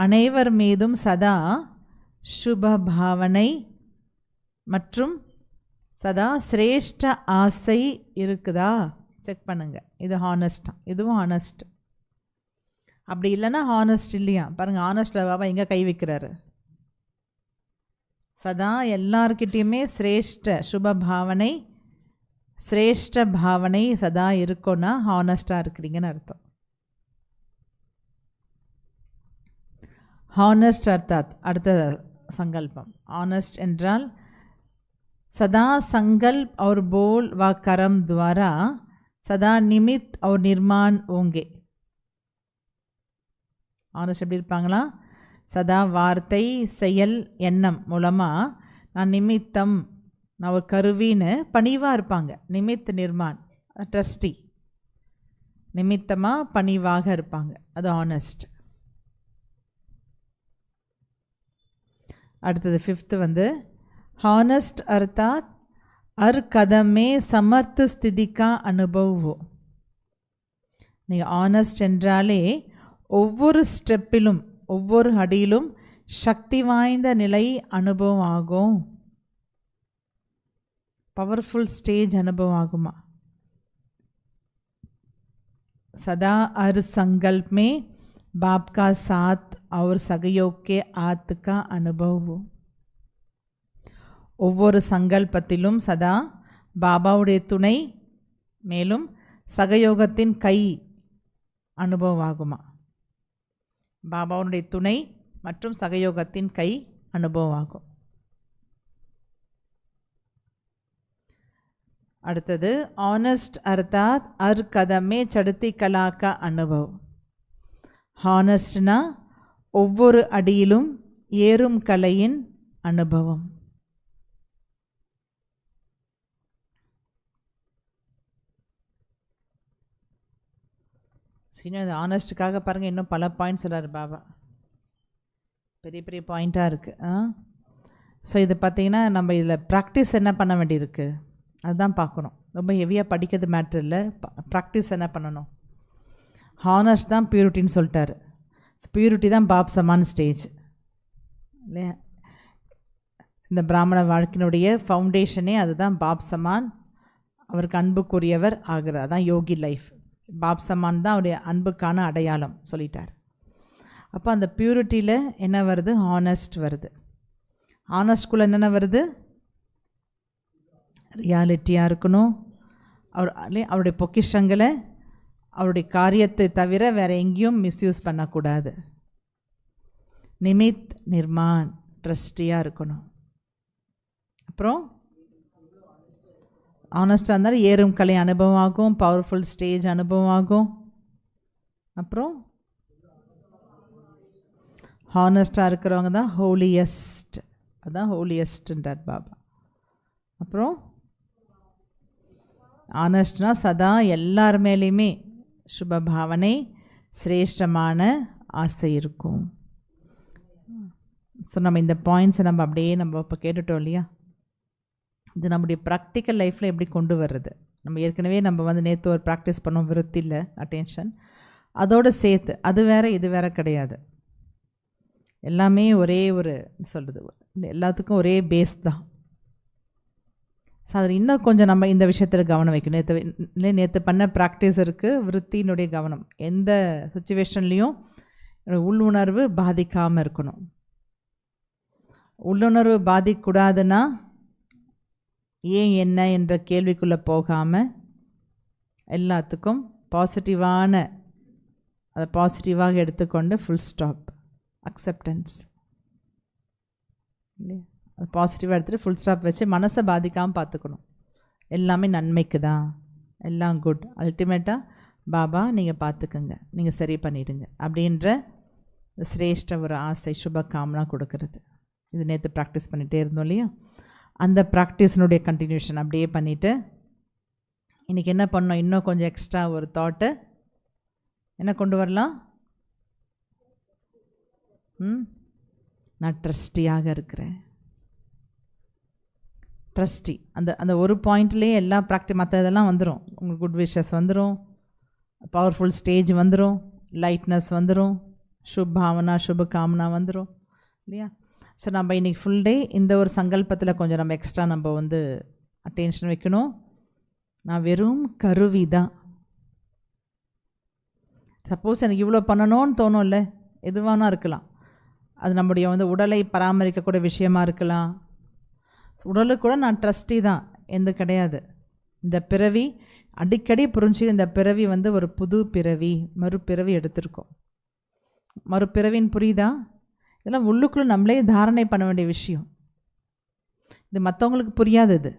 அனைவர் மீதும் சதா சுப பாவனை மற்றும் சதா சிரேஷ்ட ஆசை இருக்குதா செக் பண்ணுங்க. இது ஹானஸ்டா? இதுவும் ஹானஸ்ட். அப்படி இல்லைன்னா ஹானஸ்ட் இல்லையா? பாருங்கள், ஹானஸ்டில் பாபா எங்கே கை வைக்கிறாரு? சதா எல்லார்கிட்டையுமே சிரேஷ்ட சுப பாவனை சிரேஷ்ட பாவனை சதா இருக்கும்னா ஹானஸ்டாக இருக்கிறீங்கன்னு அர்த்தம். ஹானஸ்ட் அர்த்தாத் அடுத்த சங்கல்பம். ஆனஸ்ட் என்றால் सदा संकल्प और बोल व कर्म द्वारा सदा निमित्त और निर्माण होंगे. ஆனஸ்ட் எப்படி இருப்பாங்களா? சதா வார்த்தை செயல் எண்ணம் மூலமாக நான் நிமித்தம், நான் ஒரு கருவின்னு பணிவாக இருப்பாங்க. நிமித் நிர்மான் ட்ரஸ்டி, நிமித்தமாக பணிவாக இருப்பாங்க. அது ஆனஸ்ட். அடுத்தது 5th हॉनेस्ट अर्थात हर कदम में समर्थ स्थिति का अनुभव हो. நீங்கள் ஆனஸ்ட் என்றாலே ஒவ்வொரு ஸ்டெப்பிலும் ஒவ்வொரு அடியிலும் சக்தி வாய்ந்த நிலை அனுபவம் ஆகும். பவர்ஃபுல் ஸ்டேஜ் அனுபவம் ஆகுமா? सदा हर संकल्प में बाप का साथ और सहयोग के हाथ का अनुभव हो. ஒவ்வொரு சங்கல்பத்திலும் சதா பாபாவுடைய துணை மேலும் சகயோகத்தின் கை அனுபவம் ஆகுமா? பாபாவுடைய துணை மற்றும் சகயோகத்தின் கை அனுபவம் ஆகும். அடுத்தது ஆனஸ்ட் அர்த்தாத் ஹர் கதமே சடுத்தி கலா கா அனுபவ். ஹானஸ்ட்னா ஒவ்வொரு அடியிலும் ஏறும் கலையின் அனுபவம். அது ஆனஸ்ட்டுக்காக பாருங்கள், இன்னும் பல பாயிண்ட் சொல்கிறார் பாபா. பெரிய பெரிய பாயிண்ட்டாக இருக்குது. ஸோ இது பார்த்திங்கன்னா நம்ம இதில் ப்ராக்டிஸ் என்ன பண்ண வேண்டியிருக்கு அதுதான் பார்க்கணும். ரொம்ப ஹெவியாக படிக்கிறது மேட்ரு இல்லை, ப்ராக்டிஸ் என்ன பண்ணணும். ஹானஸ்ட் தான் பியூரிட்டின்னு சொல்லிட்டாரு. பியூரிட்டி தான் பாப் சமான் ஸ்டேஜ் இல்லையா? இந்த பிராமண வாழ்க்கையினுடைய ஃபவுண்டேஷனே அதுதான். பாப் சமான் அவருக்கு அன்புக்குரியவர் ஆகிறார். அதான் யோகி லைஃப். பாப் சமான் தான் அவருடைய அன்புக்கான அடையாளம் சொல்லிட்டார். அப்போ அந்த பியூரிட்டியில் என்ன வருது? ஹானஸ்ட் வருது. ஹானஸ்ட்குள்ளே என்னென்ன வருது? ரியாலிட்டியாக இருக்கணும். அவருடைய பொக்கிஷங்களை அவருடைய காரியத்தை தவிர வேறு எங்கேயும் மிஸ்யூஸ் பண்ணக்கூடாது. நிமித் நிர்மான் ட்ரஸ்டியாக இருக்கணும். அப்புறம் ஆனஸ்டாக இருந்தாலும் ஏறும் கலை அனுபவம் ஆகும், பவர்ஃபுல் ஸ்டேஜ் அனுபவம் ஆகும். அப்புறம் ஹானஸ்டாக இருக்கிறவங்க தான் ஹோலியஸ்ட். அதுதான் ஹோலியஸ்ட்ன்றார் பாபா. அப்புறம் ஆனஸ்ட்னா சதா எல்லார் மேலேயுமே சுப பாவனை சிரேஷ்டமான ஆசை இருக்கும். ஸோ நம்ம இந்த பாயிண்ட்ஸை நம்ம அப்படியே நம்ம இப்போ கேட்டுட்டோம் இல்லையா? இது நம்முடைய ப்ராக்டிக்கல் லைஃப்பில் எப்படி கொண்டு வர்றது? நம்ம ஏற்கனவே நம்ம நேற்று ஒரு ப்ராக்டிஸ் பண்ணோம், விருத்தியில் அட்டென்ஷன். அதோடு சேர்த்து அது வேறு இது வேறு கிடையாது. எல்லாமே ஒரே ஒரு சொல்கிறது, எல்லாத்துக்கும் ஒரே பேஸ் தான். ஸோ அதில் இன்னும் கொஞ்சம் நம்ம இந்த விஷயத்தில் கவனம் வைக்கணும். நேற்று பண்ண ப்ராக்டிஸ் இருக்குது, விருத்தியினுடைய கவனம். எந்த சுச்சுவேஷன்லேயும் உள்ளுணர்வு பாதிக்காமல் இருக்கணும். உள்ளுணர்வு பாதிக்கக்கூடாதுன்னா ஏன் என்ன என்ற கேள்விக்குள்ளே போகாமல் எல்லாத்துக்கும் பாசிட்டிவான அதை பாசிட்டிவாக எடுத்துக்கொண்டு ஃபுல் ஸ்டாப் அக்செப்டன்ஸ் இல்லையா? அது பாசிட்டிவாக எடுத்துகிட்டு ஃபுல் ஸ்டாப் வச்சு மனசை பாதிக்காமல் பார்த்துக்கணும். எல்லாமே நன்மைக்கு தான், எல்லாம் குட். அல்டிமேட்டாக பாபா நீங்கள் பார்த்துக்குங்க, நீங்கள் சரி பண்ணிவிடுங்க அப்படின்ற சிரேஷ்ட ஒரு ஆசை சுப காமனா கொடுக்கறது. இது நேற்று ப்ராக்டிஸ் பண்ணிகிட்டே இருந்தோம் இல்லையா? அந்த ப்ராக்டிஸினுடைய கண்டினியூஷன் அப்படியே பண்ணிவிட்டு இன்றைக்கி என்ன பண்ணோம்? இன்னும் கொஞ்சம் எக்ஸ்ட்ரா ஒரு தாட்டு என்ன கொண்டு வரலாம்? நான் ட்ரஸ்டியாக இருக்கிறேன். ட்ரஸ்டி. அந்த ஒரு பாயிண்ட்லேயே எல்லா மற்ற இதெல்லாம் வந்துடும். உங்களுக்கு குட் விஷஸ் வந்துடும், பவர்ஃபுல் ஸ்டேஜ் வந்துடும், லைட்னஸ் வந்துடும், சுப் பாவனா சுப காமனா வந்துடும் இல்லையா. ஸோ நம்ம இன்றைக்கி ஃபுல் டே இந்த ஒரு சங்கல்பத்தில் கொஞ்சம் நம்ம எக்ஸ்ட்ரா நம்ம வந்து அட்டென்ஷன் வைக்கணும். நான் வெறும் கருவி தான். சப்போஸ் எனக்கு இவ்வளோ பண்ணணும்னு தோணும்ல, எதுவானா இருக்கலாம். அது நம்முடைய வந்து உடலை பராமரிக்கக்கூடிய விஷயமா இருக்கலாம். உடலுக்கு கூட நான் ட்ரஸ்டி தான், எந்த கிடையாது. இந்த பிறவி அடிக்கடி புரிஞ்சு, இந்த பிறவி வந்து ஒரு புது பிறவி, மறுபிறவி எடுத்திருக்கோம். மறுபிறவின்னு புரியுதா? இதெல்லாம் உள்ளுக்குள்ளே நம்மளே தாரணை பண்ண வேண்டிய விஷயம். இது மற்றவங்களுக்கு புரியாது. இது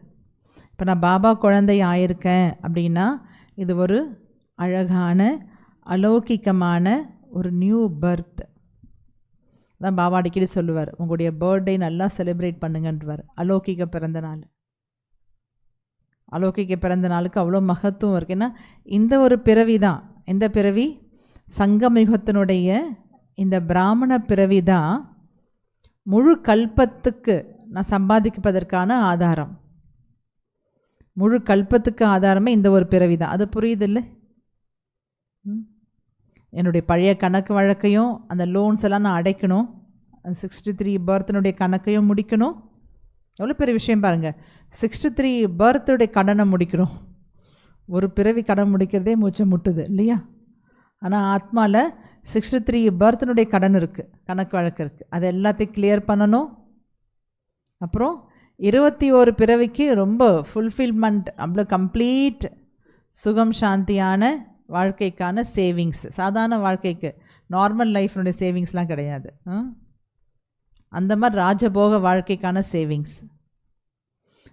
இப்போ நான் பாபா குழந்தை ஆயிருக்கேன் அப்படின்னா இது ஒரு அழகான அலௌகிகமான ஒரு நியூ பர்த் தான். பாபா அடிக்கடி சொல்லுவார், உங்களுடைய பர்த்டே நல்லா செலிப்ரேட் பண்ணுங்கன்றவர். அலௌகிக பிறந்த நாள், அலௌகிக பிறந்த நாளுக்கு அவ்வளோ மகத்துவம் இருக்குது. ஏன்னா இந்த ஒரு பிறவி தான், இந்த பிறவி சங்கமிகத்தினுடைய இந்த பிராமண பிறவி தான் முழு கல்பத்துக்கு நான் சம்பாதிப்பதற்கான ஆதாரம். முழு கல்பத்துக்கு ஆதாரமே இந்த ஒரு பிறவி தான். அது புரியுதில்லை? என்னுடைய பழைய கணக்கு வழக்கையும் அந்த லோன்ஸ் எல்லாம் நான் அடைக்கணும், 63 பர்த்னுடைய கணக்கையும் முடிக்கணும். எவ்வளோ பெரிய விஷயம் பாருங்கள். 63 பர்த்துடைய கடனை முடிக்கிறோம். ஒரு பிறவி கடன் முடிக்கிறதே மூச்சை முட்டுது இல்லையா? ஆனால் ஆத்மாவில் 63 பர்த்னுடைய கடன் இருக்குது, கணக்கு வழக்கு இருக்குது. அது எல்லாத்தையும் கிளியர் பண்ணணும். அப்புறம் 21 பிறவிக்கு ரொம்ப ஃபுல்ஃபில்மெண்ட், அவ்வளோ கம்ப்ளீட் சுகம் சாந்தியான வாழ்க்கைக்கான சேவிங்ஸ். சாதாரண வாழ்க்கைக்கு, நார்மல் லைஃப்னுடைய சேவிங்ஸ்லாம் கிடையாது. அந்த மாதிரி ராஜபோக வாழ்க்கைக்கான சேவிங்ஸ்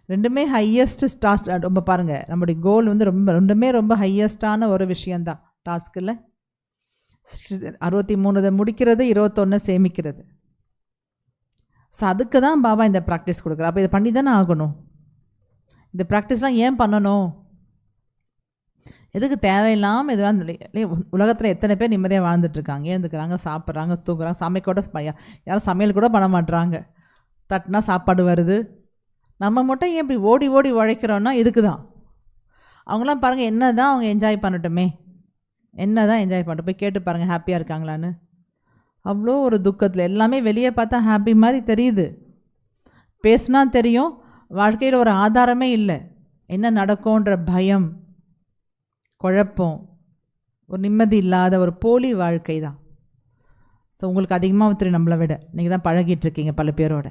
ரெண்டுமே ஹையஸ்ட் ஸ்டார்ட். ரொம்ப பாருங்கள், நம்முடைய கோல் வந்து ரெண்டுமே ரொம்ப ஹையஸ்டான ஒரு விஷயந்தான். டாஸ்கில் 63 முடிக்கிறது, 21 சேமிக்கிறது. ஸோ அதுக்கு தான் பாபா இந்த ப்ராக்டிஸ் கொடுக்குறா. அப்போ இதை பண்ணி தானே ஆகணும். இந்த ப்ராக்டிஸ்லாம் ஏன் பண்ணணும்? எதுக்கு தேவையில்லாமல் இதெல்லாம் உலகத்தில் எத்தனை பேர் நிம்மதியாக வாழ்ந்துட்டுருக்காங்க, ஏந்துக்கிறாங்க, சாப்பிட்றாங்க, தூங்குறாங்க, சமைக்கூட யாரும் சமையல் கூட பண்ண மாட்டுறாங்க. தட்டினா சாப்பாடு வருது. நம்ம மட்டும் ஏன் இப்படி ஓடி ஓடி உழைக்கிறோன்னா இதுக்கு தான். அவங்களாம் பாருங்கள், என்ன தான் அவங்க என்ஜாய் பண்ணட்டுமே, என்ன தான் என்ஜாய் பண்ணட்டும், போய் கேட்டு பாருங்கள் ஹாப்பியாக இருக்காங்களான்னு. அவ்வளோ ஒரு துக்கத்தில், எல்லாமே வெளியே பார்த்தா ஹாப்பி மாதிரி தெரியுது, பேசுனா தெரியும், வாழ்க்கையில் ஒரு ஆதாரமே இல்லை. என்ன நடக்கும்ன்ற பயம், குழப்பம், ஒரு நிம்மதி இல்லாத ஒரு போலி வாழ்க்கை தான். ஸோ உங்களுக்கு அதிகமாக தெரியும் நம்மளை விட. நீங்கள் தான் பழகிட்டுருக்கீங்க பல பேரோட.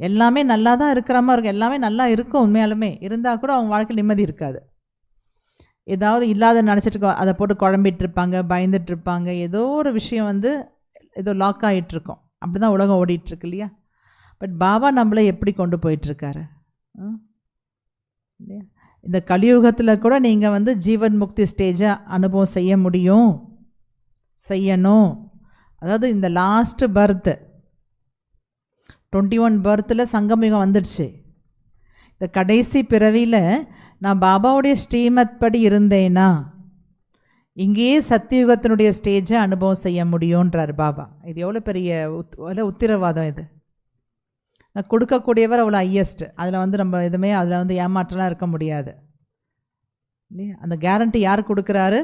எல்லாமே நல்லா தான் இருக்கிற மாதிரி இருக்கும், எல்லாமே நல்லா இருக்கும் உண்மையாலுமே. இருந்தால் கூட அவங்க வாழ்க்கையில் நிம்மதி இருக்காது. ஏதாவது இல்லாத நினச்சிட்டு அதை போட்டு குழம்பிகிட்ருப்பாங்க, பயந்துட்டுருப்பாங்க. ஏதோ ஒரு விஷயம் வந்து ஏதோ லாக் ஆகிட்டுருக்கோம். அப்படி தான் உலகம் ஓடிட்டுருக்கு இல்லையா? பட் பாபா நம்மளை எப்படி கொண்டு போயிட்டுருக்காரு இல்லையா? இந்த கலியுகத்தில் கூட நீங்கள் வந்து ஜீவன் முக்தி ஸ்டேஜை அனுபவம் செய்ய முடியும், செய்யணும். அதாவது இந்த லாஸ்ட்டு பர்த்து 21 பர்த்தில் சங்கமிகம் வந்துடுச்சு. இந்த கடைசி பிறவியில் நான் பாபாவுடைய ஸ்ரீமத் படி இருந்தேன்னா இங்கேயே சத்தியுகத்தினுடைய ஸ்டேஜை அனுபவம் செய்ய முடியுன்றார் பாபா. இது எவ்வளோ பெரிய உத்திரவாதம் இது. நான் கொடுக்கக்கூடியவர் அவ்வளோ ஹையஸ்ட். அதில் வந்து நம்ம எதுவுமே அதில் வந்து ஏமாற்றலாம் இருக்க முடியாது இல்லையா? அந்த கேரண்டி யார் கொடுக்குறாரு?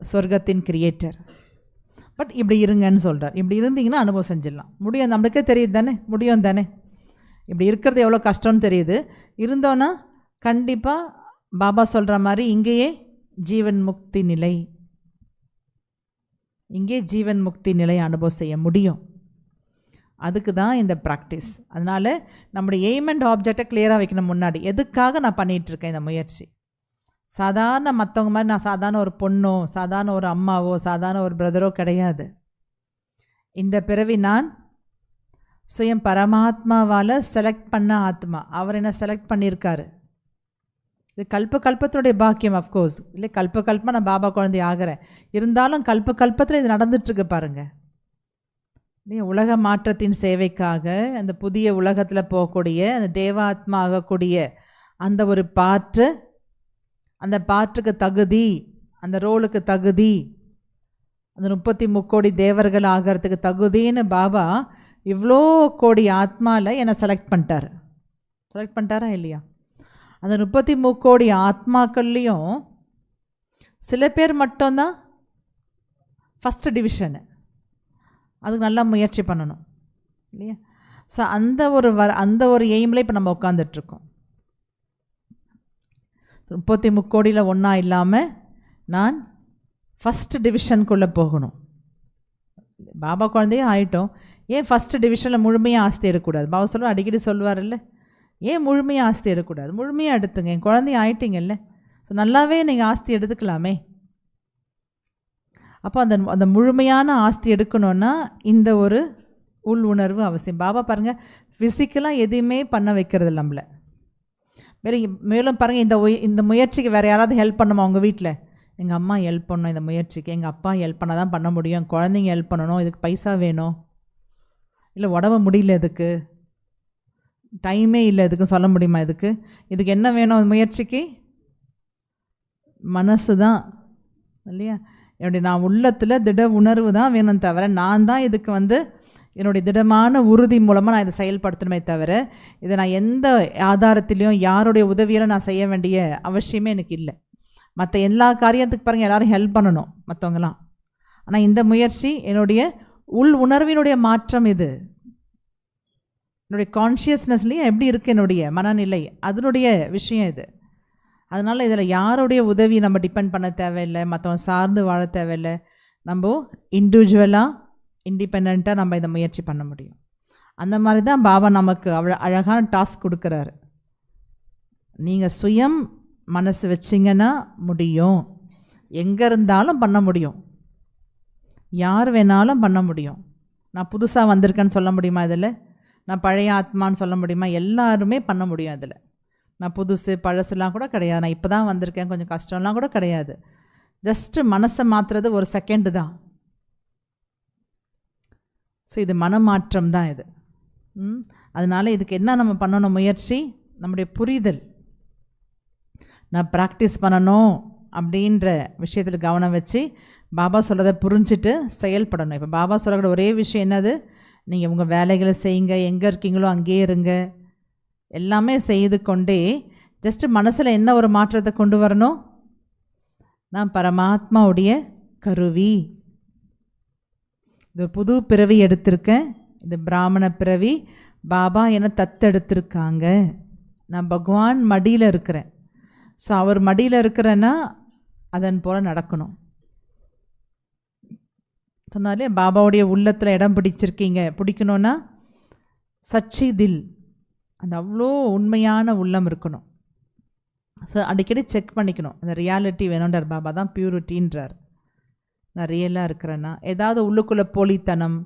சொர்க்கத்தின் கிரியேட்டர். பட் இப்படி இருங்கன்னு சொல்கிறார். இப்படி இருந்தீங்கன்னா அனுபவம் செஞ்சிடலாம், முடியும். நம்மளுக்கே தெரியுது தானே, முடியும் தானே. இப்படி இருக்கிறது எவ்வளோ கஷ்டம்னு தெரியுது. இருந்தோன்னா கண்டிப்பாக பாபா சொல்கிற மாதிரி இங்கேயே ஜீவன் முக்தி நிலை, இங்கே ஜீவன் முக்தி நிலை அனுபவம் செய்ய முடியும். அதுக்கு தான் இந்த ப்ராக்டிஸ். அதனால் நம்முடைய எய்ம் அண்ட் ஆப்ஜெக்டை கிளியராக வைக்கணும் முன்னாடி. எதுக்காக நான் பண்ணிகிட்ருக்கேன் இந்த முயற்சி? சாதாரண மற்றவங்க மாதிரி நான் சாதாரண ஒரு பொண்ணோ, சாதாரண ஒரு அம்மாவோ, சாதாரண ஒரு பிரதரோ கிடையாது. இந்த பிறவி நான் சுயம் பரமாத்மாவால் செலக்ட் பண்ண ஆத்மா. அவர் என்ன செலக்ட் பண்ணியிருக்காரு. இது கல்பத்தினுடைய பாக்கியம். அஃப்கோர்ஸ் இல்லை, கல்பமாக நான் பாபா குழந்தை ஆகிறேன். இருந்தாலும் கல்பத்தில் இது நடந்துட்டுருக்கு பாருங்கள். உலக மாற்றத்தின் சேவைக்காக அந்த புதிய உலகத்தில் போகக்கூடிய அந்த தேவாத்மா ஆகக்கூடிய அந்த ஒரு பாற்று, அந்த பாற்றுக்கு தகுதி, அந்த ரோலுக்கு தகுதி, அந்த 33 கோடி தேவர்கள் ஆகிறதுக்கு தகுதின்னு பாபா இவ்வளோ கோடி ஆத்மாவில் என்னை செலக்ட் பண்ணிட்டார். ஸோ செலக்ட் பண்ணிட்டாரா இல்லையா? அந்த 33 கோடி ஆத்மாக்கள்லேயும் சில பேர் மட்டும்தான் ஃபஸ்ட்டு டிவிஷனு. அதுக்கு நல்லா முயற்சி பண்ணணும் இல்லையா? ஸோ அந்த ஒரு எய்மில் இப்போ நம்ம உட்காந்துட்ருக்கோம். 33 கோடியில் ஒன்றா இல்லாமல் நான் ஃபஸ்ட்டு டிவிஷனுக்குள்ளே போகணும். பாபா குழந்தையே ஆகிட்டோம், ஏன் ஃபஸ்ட்டு டிவிஷனில் முழுமையாக ஆஸ்தி எடுக்கக்கூடாது? பாபா சொல்ல அடிக்கடி சொல்லுவார்ல்ல, ஏன் முழுமையாக ஆஸ்தி எடுக்கக்கூடாது? முழுமையாக எடுத்துங்க, என் குழந்தைய ஆயிட்டீங்கல்ல, ஸோ நல்லாவே நீங்கள் ஆஸ்தி எடுத்துக்கலாமே. அப்போ அந்த முழுமையான ஆஸ்தி எடுக்கணுன்னா இந்த ஒரு உள் உணர்வு அவசியம். பாபா பாருங்கள், ஃபிசிக்கலாக எதுவுமே பண்ண வைக்கிறது நம்மளை. மேலும் பாருங்கள், இந்த முயற்சிக்கு வேறு யாராவது ஹெல்ப் பண்ணுமா? உங்கள் வீட்டில் எங்கள் அம்மா ஹெல்ப் பண்ணணும் இந்த முயற்சிக்கு, எங்கள் அப்பா ஹெல்ப் பண்ணால் தான் பண்ண முடியும், குழந்தைங்க ஹெல்ப் பண்ணணும், இதுக்கு பைசா வேணும், இல்லை உடம்பு முடியல, இதுக்கு டைமே இல்லை, இதுக்கு சொல்ல முடியுமா? இதுக்கு என்ன வேணும்? அந்த முயற்சிக்கு மனசு தான் இல்லையா? நான் உள்ளத்தில் திட உணர்வு தான் வேணும் தவிர, நான் தான் இதுக்கு என்னுடைய திடமான உறுதி மூலமாக நான் இதை செயல்படுத்தணுமே தவிர, இதை நான் எந்த ஆதாரத்திலையும் யாருடைய உதவியில் நான் செய்ய வேண்டிய அவசியமே எனக்கு இல்லை. மற்ற எல்லா காரியத்துக்கு பாருங்கள், எல்லோரும் ஹெல்ப் பண்ணணும் மற்றவங்களாம். ஆனால் இந்த முயற்சி என்னுடைய உள் உணர்வினுடைய மாற்றம், இது என்னுடைய கான்ஷியஸ்னஸ்லேயும் எப்படி இருக்குது என்னுடைய மனநிலை, அதனுடைய விஷயம் இது. அதனால் இதில் யாருடைய உதவி நம்ம டிபெண்ட் பண்ண தேவையில்லை, மற்றவங்க சார்ந்து வாழ தேவையில்லை. நம்ம இண்டிவிஜுவலாக இண்டிபெண்ட்டாக நம்ம இதை முயற்சி பண்ண முடியும். அந்த மாதிரி தான் பாபா நமக்கு அழகான டாஸ்க் கொடுக்குறாரு. நீங்கள் சுயம் மனசு வச்சிங்கன்னா முடியும், எங்கே இருந்தாலும் பண்ண முடியும், யார் வேணாலும் பண்ண முடியும். நான் புதுசாக வந்திருக்கேன்னு சொல்ல முடியுமா இதில்? நான் பழைய ஆத்மான்னு சொல்ல முடியுமா? எல்லாருமே பண்ண முடியும் இதில். நான் புதுசு பழசுலாம் கூட கிடையாது, நான் இப்போ தான் வந்திருக்கேன் கொஞ்சம் கஷ்டம்லாம் கூட கிடையாது. ஜஸ்ட்டு மனசை மாற்றுறது ஒரு செகண்டு தான். ஸோ இது மனமாற்றம் தான் இது. அதனால் இதுக்கு என்ன நம்ம பண்ணணும்? முயற்சி, நம்முடைய புரிதல். நான் ப்ராக்டிஸ் பண்ணணும் அப்படின்ற விஷயத்தில் கவனம் வச்சு பாபா சொல்கிறத புரிஞ்சுட்டு செயல்படணும். இப்போ பாபா சொல்லக்கூட ஒரே விஷயம் என்னது? நீங்கள் உங்கள் வேலைகளை செய்யுங்க, எங்கே இருக்கீங்களோ அங்கேயே இருங்க, எல்லாமே செய்து கொண்டே ஜஸ்ட்டு மனசில் என்ன ஒரு மாற்றத்தை கொண்டு வரணும்? நான் பரமாத்மாவுடைய கருவி, இது புது பிறவி எடுத்திருக்கேன், இது பிராமண பிறவி, பாபா என்னை தத்தெடுத்திருக்காங்க, நான் பகவான் மடியில் இருக்கிறேன். ஸோ அவர் மடியில் இருக்கிறேன்னா அதன் போல் நடக்கணும். சொன்னாலே பாபாவுடைய உள்ளத்தில் இடம் பிடிக்கணுன்னா சச்சி தில், அந்த அவ்வளோ உண்மையான உள்ளம் இருக்கணும். ஸோ அடிக்கடி செக் பண்ணிக்கணும், அந்த ரியாலிட்டி வேணுன்றார் பாபா, தான் பியூரிட்டின்றார். நான் ரியலாக இருக்கிறேன்னா, ஏதாவது உள்ளுக்குள்ளே போலித்தனம்,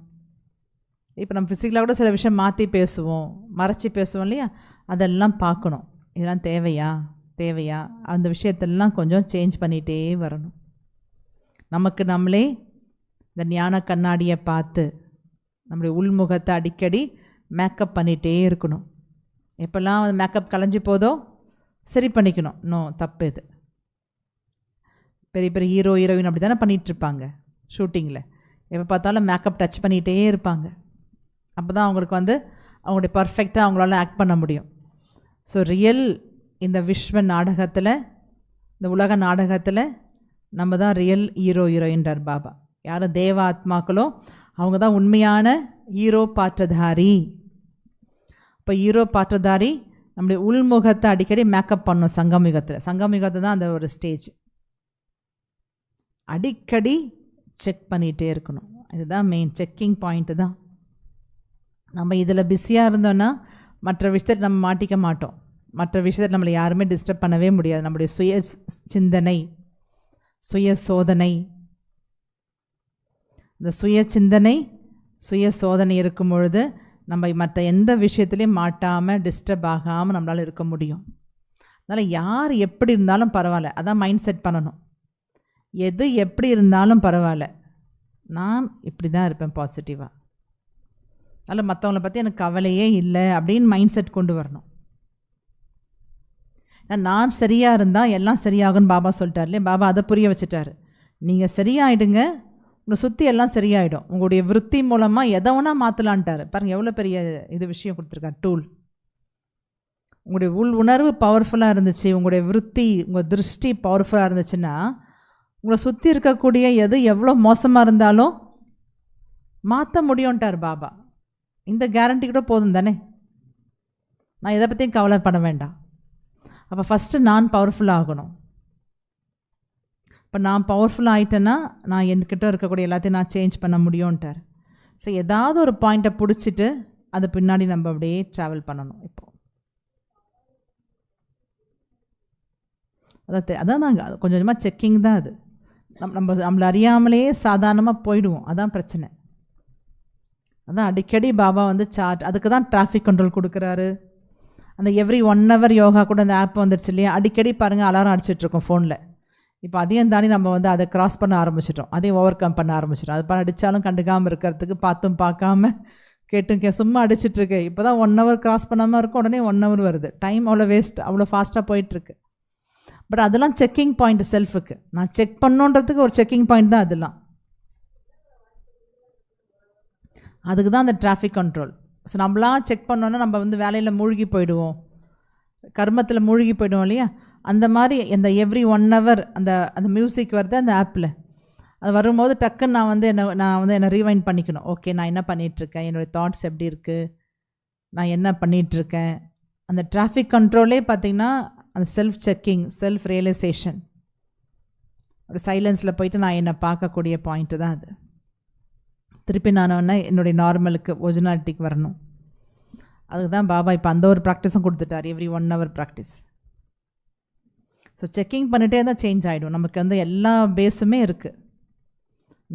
இப்போ நம்ம ஃபிசிக்கலாக கூட சில விஷயம் மாற்றி பேசுவோம், மறைச்சி பேசுவோம் இல்லையா? அதெல்லாம் பார்க்கணும், இதெல்லாம் தேவையா, அந்த விஷயத்தெல்லாம் கொஞ்சம் சேஞ்ச் பண்ணிகிட்டே வரணும். நமக்கு நம்மளே இந்த ஞான கண்ணாடியை பார்த்து நம்முடைய உள்முகத்தை அடிக்கடி மேக்கப் பண்ணிகிட்டே இருக்கணும். எப்போல்லாம் மேக்கப் கலைஞ்சி போதோ சரி பண்ணிக்கணும். இன்னும் தப்பு இது. பெரிய பெரிய ஹீரோ ஹீரோயின் அப்படி தானே பண்ணிகிட்ருப்பாங்க ஷூட்டிங்கில், எப்போ பார்த்தாலும் மேக்கப் டச் பண்ணிகிட்டே இருப்பாங்க. அப்போ தான் அவங்களுக்கு அவங்களுடைய பர்ஃபெக்டாக அவங்களால ஆக்ட் பண்ண முடியும். ஸோ ரியல் இந்த விஸ்வ நாடகத்தில், இந்த உலக நாடகத்தில் நம்ம தான் ரியல் ஹீரோ ஹீரோயின்றார் பாபா. யாரும் தேவ ஆத்மாக்களோ அவங்க தான் உண்மையான ஹீரோ பாற்றதாரி. இப்போ ஹீரோ பாற்றதாரி நம்முடைய உள்முகத்தை அடிக்கடி மேக்கப் பண்ணணும். சங்கமயுகத்தை தான் அந்த ஒரு ஸ்டேஜ், அடிக்கடி செக் பண்ணிகிட்டே இருக்கணும். இதுதான் மெயின் செக்கிங் பாயிண்ட்டு தான். நம்ம இதில் பிஸியாக இருந்தோன்னா மற்ற விஷயத்தில் நம்ம மாட்டிக்க மாட்டோம், மற்ற விஷயத்தில் நம்மளை யாருமே டிஸ்டர்ப் பண்ணவே முடியாது. நம்முடைய சுய சிந்தனை, சுய சோதனை, இந்த சுய சிந்தனை சுய சோதனை இருக்கும் பொழுது நம்ம மற்ற எந்த விஷயத்துலையும் மாட்டாமல் டிஸ்டர்ப் ஆகாமல் நம்மளால் இருக்க முடியும். அதனால் யார் எப்படி இருந்தாலும் பரவாயில்ல, அதான் மைண்ட் செட் பண்ணணும். எது எப்படி இருந்தாலும் பரவாயில்ல, நான் இப்படி தான் இருப்பேன் பாசிட்டிவாக, அதில் மற்றவங்கள பற்றி எனக்கு கவலையே இல்லை அப்படின்னு மைண்ட் செட் கொண்டு வரணும். நான் சரியாக இருந்தால் எல்லாம் சரியாகும்னு பாபா சொல்லிட்டார் இல்லையா? பாபா அதை புரிய வச்சுட்டார். நீங்கள் சரியாயிடுங்க, உங்களை சுற்றி எல்லாம் சரியாயிடும், உங்களுடைய விருத்தி மூலமாக எதை வேணால் மாற்றலான்ட்டார். பாருங்கள் எவ்வளோ பெரிய இது விஷயம் கொடுத்துருக்கார், டூல். உங்களுடைய உள் உணர்வு பவர்ஃபுல்லாக இருந்துச்சு, உங்களுடைய விருத்தி, உங்கள் திருஷ்டி பவர்ஃபுல்லாக இருந்துச்சுன்னா, உங்களை சுற்றி இருக்கக்கூடிய எது எவ்வளோ மோசமாக இருந்தாலும் மாற்ற முடியும்ட்டார் பாபா. இந்த கேரண்டி கூட போதும் தானே, நான் எதை பற்றியும் கவலைப்பட வேண்டாம். அப்போ ஃபஸ்ட்டு நான் பவர்ஃபுல்லாக ஆகணும். இப்போ நான் பவர்ஃபுல்லாக ஆகிட்டேன்னா நான் என்கிட்ட இருக்கக்கூடிய எல்லாத்தையும் நான் சேஞ்ச் பண்ண முடியும்ட்டார். ஸோ ஏதாவது ஒரு பாயிண்ட்டை பிடிச்சிட்டு அது பின்னாடி நம்ம அப்படியே ட்ராவல் பண்ணணும். இப்போ அதான் நாங்கள் கொஞ்சம் கொஞ்சமாக செக்கிங் தான். அது நம்மளை அறியாமலே சாதாரணமாக போயிடுவோம். அதான் பிரச்சனை. அதான் அடிக்கடி பாபா வந்து சார்ட், அதுக்கு தான் டிராஃபிக் கண்ட்ரோல் கொடுக்குறாரு. அந்த எவ்ரி 1 hour யோகா கூட அந்த ஆப் வந்துடுச்சு இல்லையா, அடிக்கடி பாருங்கள் அலாரம் அடிச்சிட்ருக்கோம் ஃபோனில். இப்போ அதையும் தாண்டி நம்ம வந்து அதை க்ராஸ் பண்ண ஆரம்பிச்சிட்டோம், அதையும் ஓவர் கம் பண்ண ஆரம்பிச்சிட்டோம். அது அடித்தாலும் கண்டுக்காமல் இருக்கிறதுக்கு, பார்த்தும் பார்க்காம கேட்டும் சும்மா அடிச்சிட்ருக்கு. இப்போ தான் 1 hour க்ராஸ் பண்ணாமல் இருக்கும், உடனே 1 hour வருது. டைம் அவ்வளோ வேஸ்ட், அவ்வளோ ஃபாஸ்ட்டாக போயிட்டுருக்கு. பட் அதெல்லாம் செக்கிங் பாயிண்ட் செல்ஃபுக்கு. நான் செக் பண்ணுன்றதுக்கு ஒரு செக்கிங் பாயிண்ட் தான் அதெல்லாம். அதுக்கு தான் அந்த டிராஃபிக் கண்ட்ரோல். ஸோ நம்மளாம் செக் பண்ணோன்னா நம்ம வந்து வேலையில் மூழ்கி போயிடுவோம், கர்மத்தில் மூழ்கி போயிடுவோம் இல்லையா. அந்த மாதிரி இந்த எவ்ரி 1 hour அந்த அந்த மியூசிக் வருது அந்த ஆப்பில். அது வரும்போது டக்குன்னு நான் வந்து என்னை ரீவைண்ட் பண்ணிக்கணும். ஓகே, நான் என்ன பண்ணிகிட்ருக்கேன், என்னுடைய தாட்ஸ் எப்படி இருக்குது, நான் என்ன பண்ணிகிட்ருக்கேன். அந்த டிராஃபிக் கண்ட்ரோலே பார்த்திங்கன்னா அந்த செல்ஃப் செக்கிங், செல்ஃப் ரியலைசேஷன், ஒரு சைலன்ஸில் போயிட்டு நான் என்னை பார்க்கக்கூடிய பாயிண்ட்டு தான் அது. திருப்பி நான் என்னுடைய நார்மலுக்கு, ஒரிஜினாலிட்டிக்கு வரணும். அதுக்கு தான் பாபா இப்போ அந்த ஒரு ப்ராக்டிஸும் கொடுத்துட்டார், every 1 hour practice. So checking பண்ணிகிட்டே தான் சேஞ்ச் ஆகிடும். நமக்கு வந்து எல்லா பேஸுமே இருக்குது.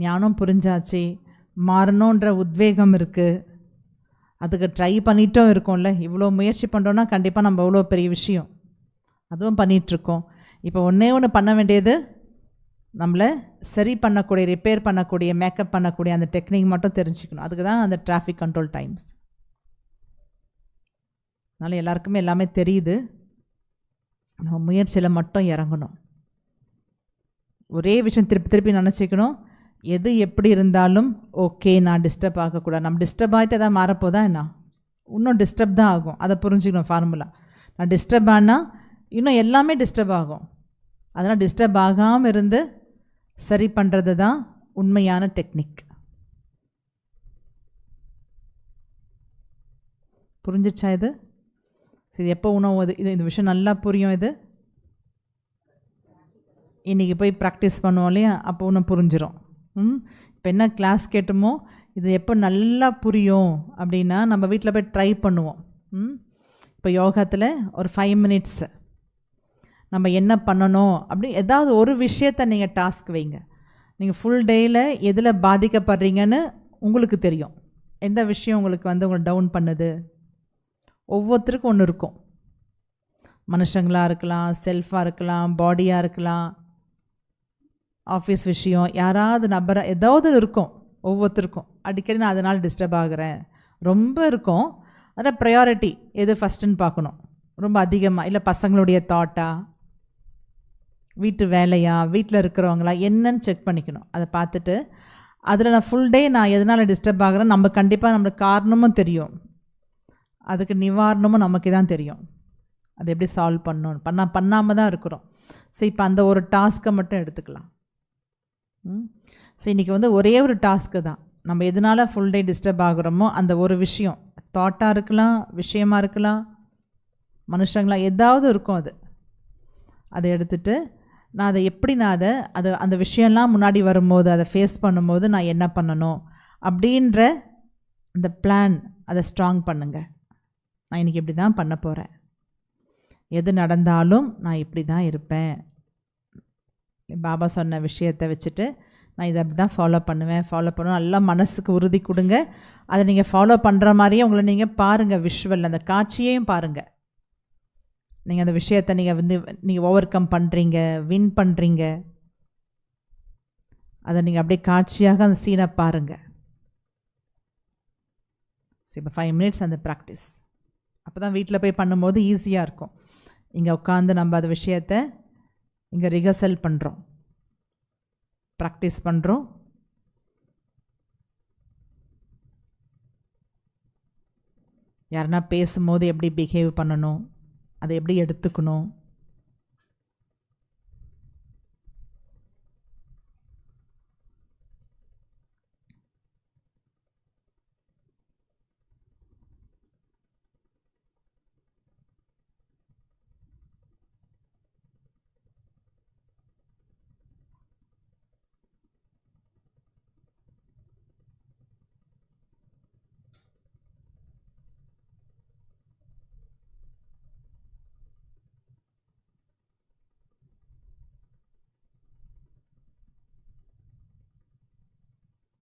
ஞானம் புரிஞ்சாச்சு, மாறணுன்ற உத்வேகம் இருக்குது, அதுக்கு ட்ரை பண்ணிட்டும் இருக்கோம்ல. இவ்வளோ முயற்சி பண்ணுறோன்னா கண்டிப்பாக நம்ம அவ்வளோ பெரிய விஷயம் அதுவும் பண்ணிகிட்ருக்கோம். இப்போ ஒன்று பண்ண வேண்டியது, நம்மளை சரி பண்ணக்கூடிய, ரிப்பேர் பண்ணக்கூடிய, மேக்கப் பண்ணக்கூடிய அந்த டெக்னிக் மட்டும் தெரிஞ்சுக்கணும். அதுக்கு தான் அந்த டிராஃபிக் கண்ட்ரோல் டைம்ஸ். அதனால் எல்லாருக்குமே எல்லாமே தெரியுது, நம்ம முயற்சியில் மட்டும் இறங்கணும். ஒரே விஷயம் திருப்பி திருப்பி நினச்சிக்கணும், எது எப்படி இருந்தாலும் ஓகே, நான் டிஸ்டர்ப் ஆகக்கூடாது. நம்ம டிஸ்டர்ப் ஆகிட்டு எதாவது மாறப்போதா என்ன, இன்னும் டிஸ்டர்ப் தான் ஆகும். அதை புரிஞ்சுக்கணும் ஃபார்முலா. நான் டிஸ்டர்ப் ஆனால் இன்னும் எல்லாமே டிஸ்டர்ப் ஆகும். அதனால் டிஸ்டர்ப் ஆகாமல் இருந்து சரி பண்ணுறது தான் உண்மையான டெக்னிக். புரிஞ்சிடுச்சா இது? சரி, எப்போ உணவு இது இந்த விஷயம் நல்லா புரியும். இது இன்றைக்கி போய் ப்ராக்டிஸ் பண்ணுவோம் இல்லையா, அப்போ ஒன்று புரிஞ்சிடும். இப்போ என்ன கிளாஸ் கேட்டோமோ இது எப்போ நல்லா புரியும் அப்படின்னா, நம்ம வீட்டில் போய் ட்ரை பண்ணுவோம். இப்போ யோகத்தில் ஒரு 5 minutes நம்ம என்ன பண்ணணும் அப்படி ஏதாவது ஒரு விஷயத்தை நீங்கள் டாஸ்க் வைங்க. நீங்கள் ஃபுல் டேயில் எதில் பாதிக்கப்படுறீங்கன்னு உங்களுக்கு தெரியும். எந்த விஷயம் உங்களுக்கு வந்து உங்களை டவுன் பண்ணுது. ஒவ்வொருத்தருக்கும் ஒன்று இருக்கும். மனுஷங்களாக இருக்கலாம், செல்ஃபாக இருக்கலாம், பாடியாக இருக்கலாம், ஆஃபீஸ் விஷயம், யாராவது நபராக ஏதாவது இருக்கும் ஒவ்வொருத்தருக்கும். அடிக்கடி நான் அதனால் டிஸ்டர்ப் ஆகிறேன் ரொம்ப இருக்கும். அதில் ப்ரையாரிட்டி எது ஃபஸ்ட்டுன்னு பார்க்கணும். ரொம்ப அதிகமாக இல்லை பசங்களுடைய தாட்டா, வீட்டு வேலையா, வீட்டில் இருக்கிறவங்களா, என்னன்னு செக் பண்ணிக்கணும். அதை பார்த்துட்டு அதில் நான் ஃபுல் டே நான் எதனால் டிஸ்டர்ப் ஆகிறேன், நம்ம கண்டிப்பாக நம்மளுக்கு காரணமும் தெரியும், அதுக்கு நிவாரணமும் நமக்கு தான் தெரியும். அது எப்படி சால்வ் பண்ணணும், பண்ணாமல் தான் இருக்கிறோம். ஸோ இப்போ அந்த ஒரு டாஸ்க்கை மட்டும் எடுத்துக்கலாம். ஸோ இன்றைக்கி வந்து ஒரே ஒரு டாஸ்க்கு தான். நம்ம எதனால் ஃபுல் டே டிஸ்டர்ப் ஆகுறோமோ அந்த ஒரு விஷயம், தாட்டாக இருக்கலாம், விஷயமாக இருக்கலாம், மனுஷங்களா ஏதாவது இருக்கும். அதை எடுத்துகிட்டு நான் அதை எப்படி அந்த விஷயம்லாம் முன்னாடி வரும்போது அதை ஃபேஸ் பண்ணும்போது நான் என்ன பண்ணணும் அப்படின்ற அந்த பிளான், அதை ஸ்ட்ராங் பண்ணுங்கள். நான் இன்றைக்கி இப்படி தான் பண்ண போகிறேன், எது நடந்தாலும் நான் இப்படி தான் இருப்பேன். பாபா சொன்ன விஷயத்தை வச்சுட்டு நான் இதை அப்படி தான் ஃபாலோ பண்ணுவேன். நல்லா மனசுக்கு உறுதி கொடுங்க. அதை நீங்கள் ஃபாலோ பண்ணுற மாதிரியே உங்களை நீங்கள் பாருங்கள், விஷுவல் அந்த காட்சியையும் பாருங்கள். நீங்கள் அந்த விஷயத்தை நீங்கள் ஓவர் கம் பண்ணுறீங்க, வின் பண்ணுறீங்க, அதை நீங்கள் அப்படியே காட்சியாக அந்த சீனை பாருங்கள். சரி, இப்போ 5 minutes அந்த ப்ராக்டிஸ். அப்போ தான் வீட்டில் போய் பண்ணும்போது ஈஸியாக இருக்கும். இங்கே உட்காந்து நம்ம அந்த விஷயத்தை இங்கே ரிஹர்சல் பண்ணுறோம், ப்ராக்டிஸ் பண்ணுறோம். யாருன்னா பேசும்போது எப்படி பிஹேவ் பண்ணணும், அதை எப்படி எடுத்துக்கணும்,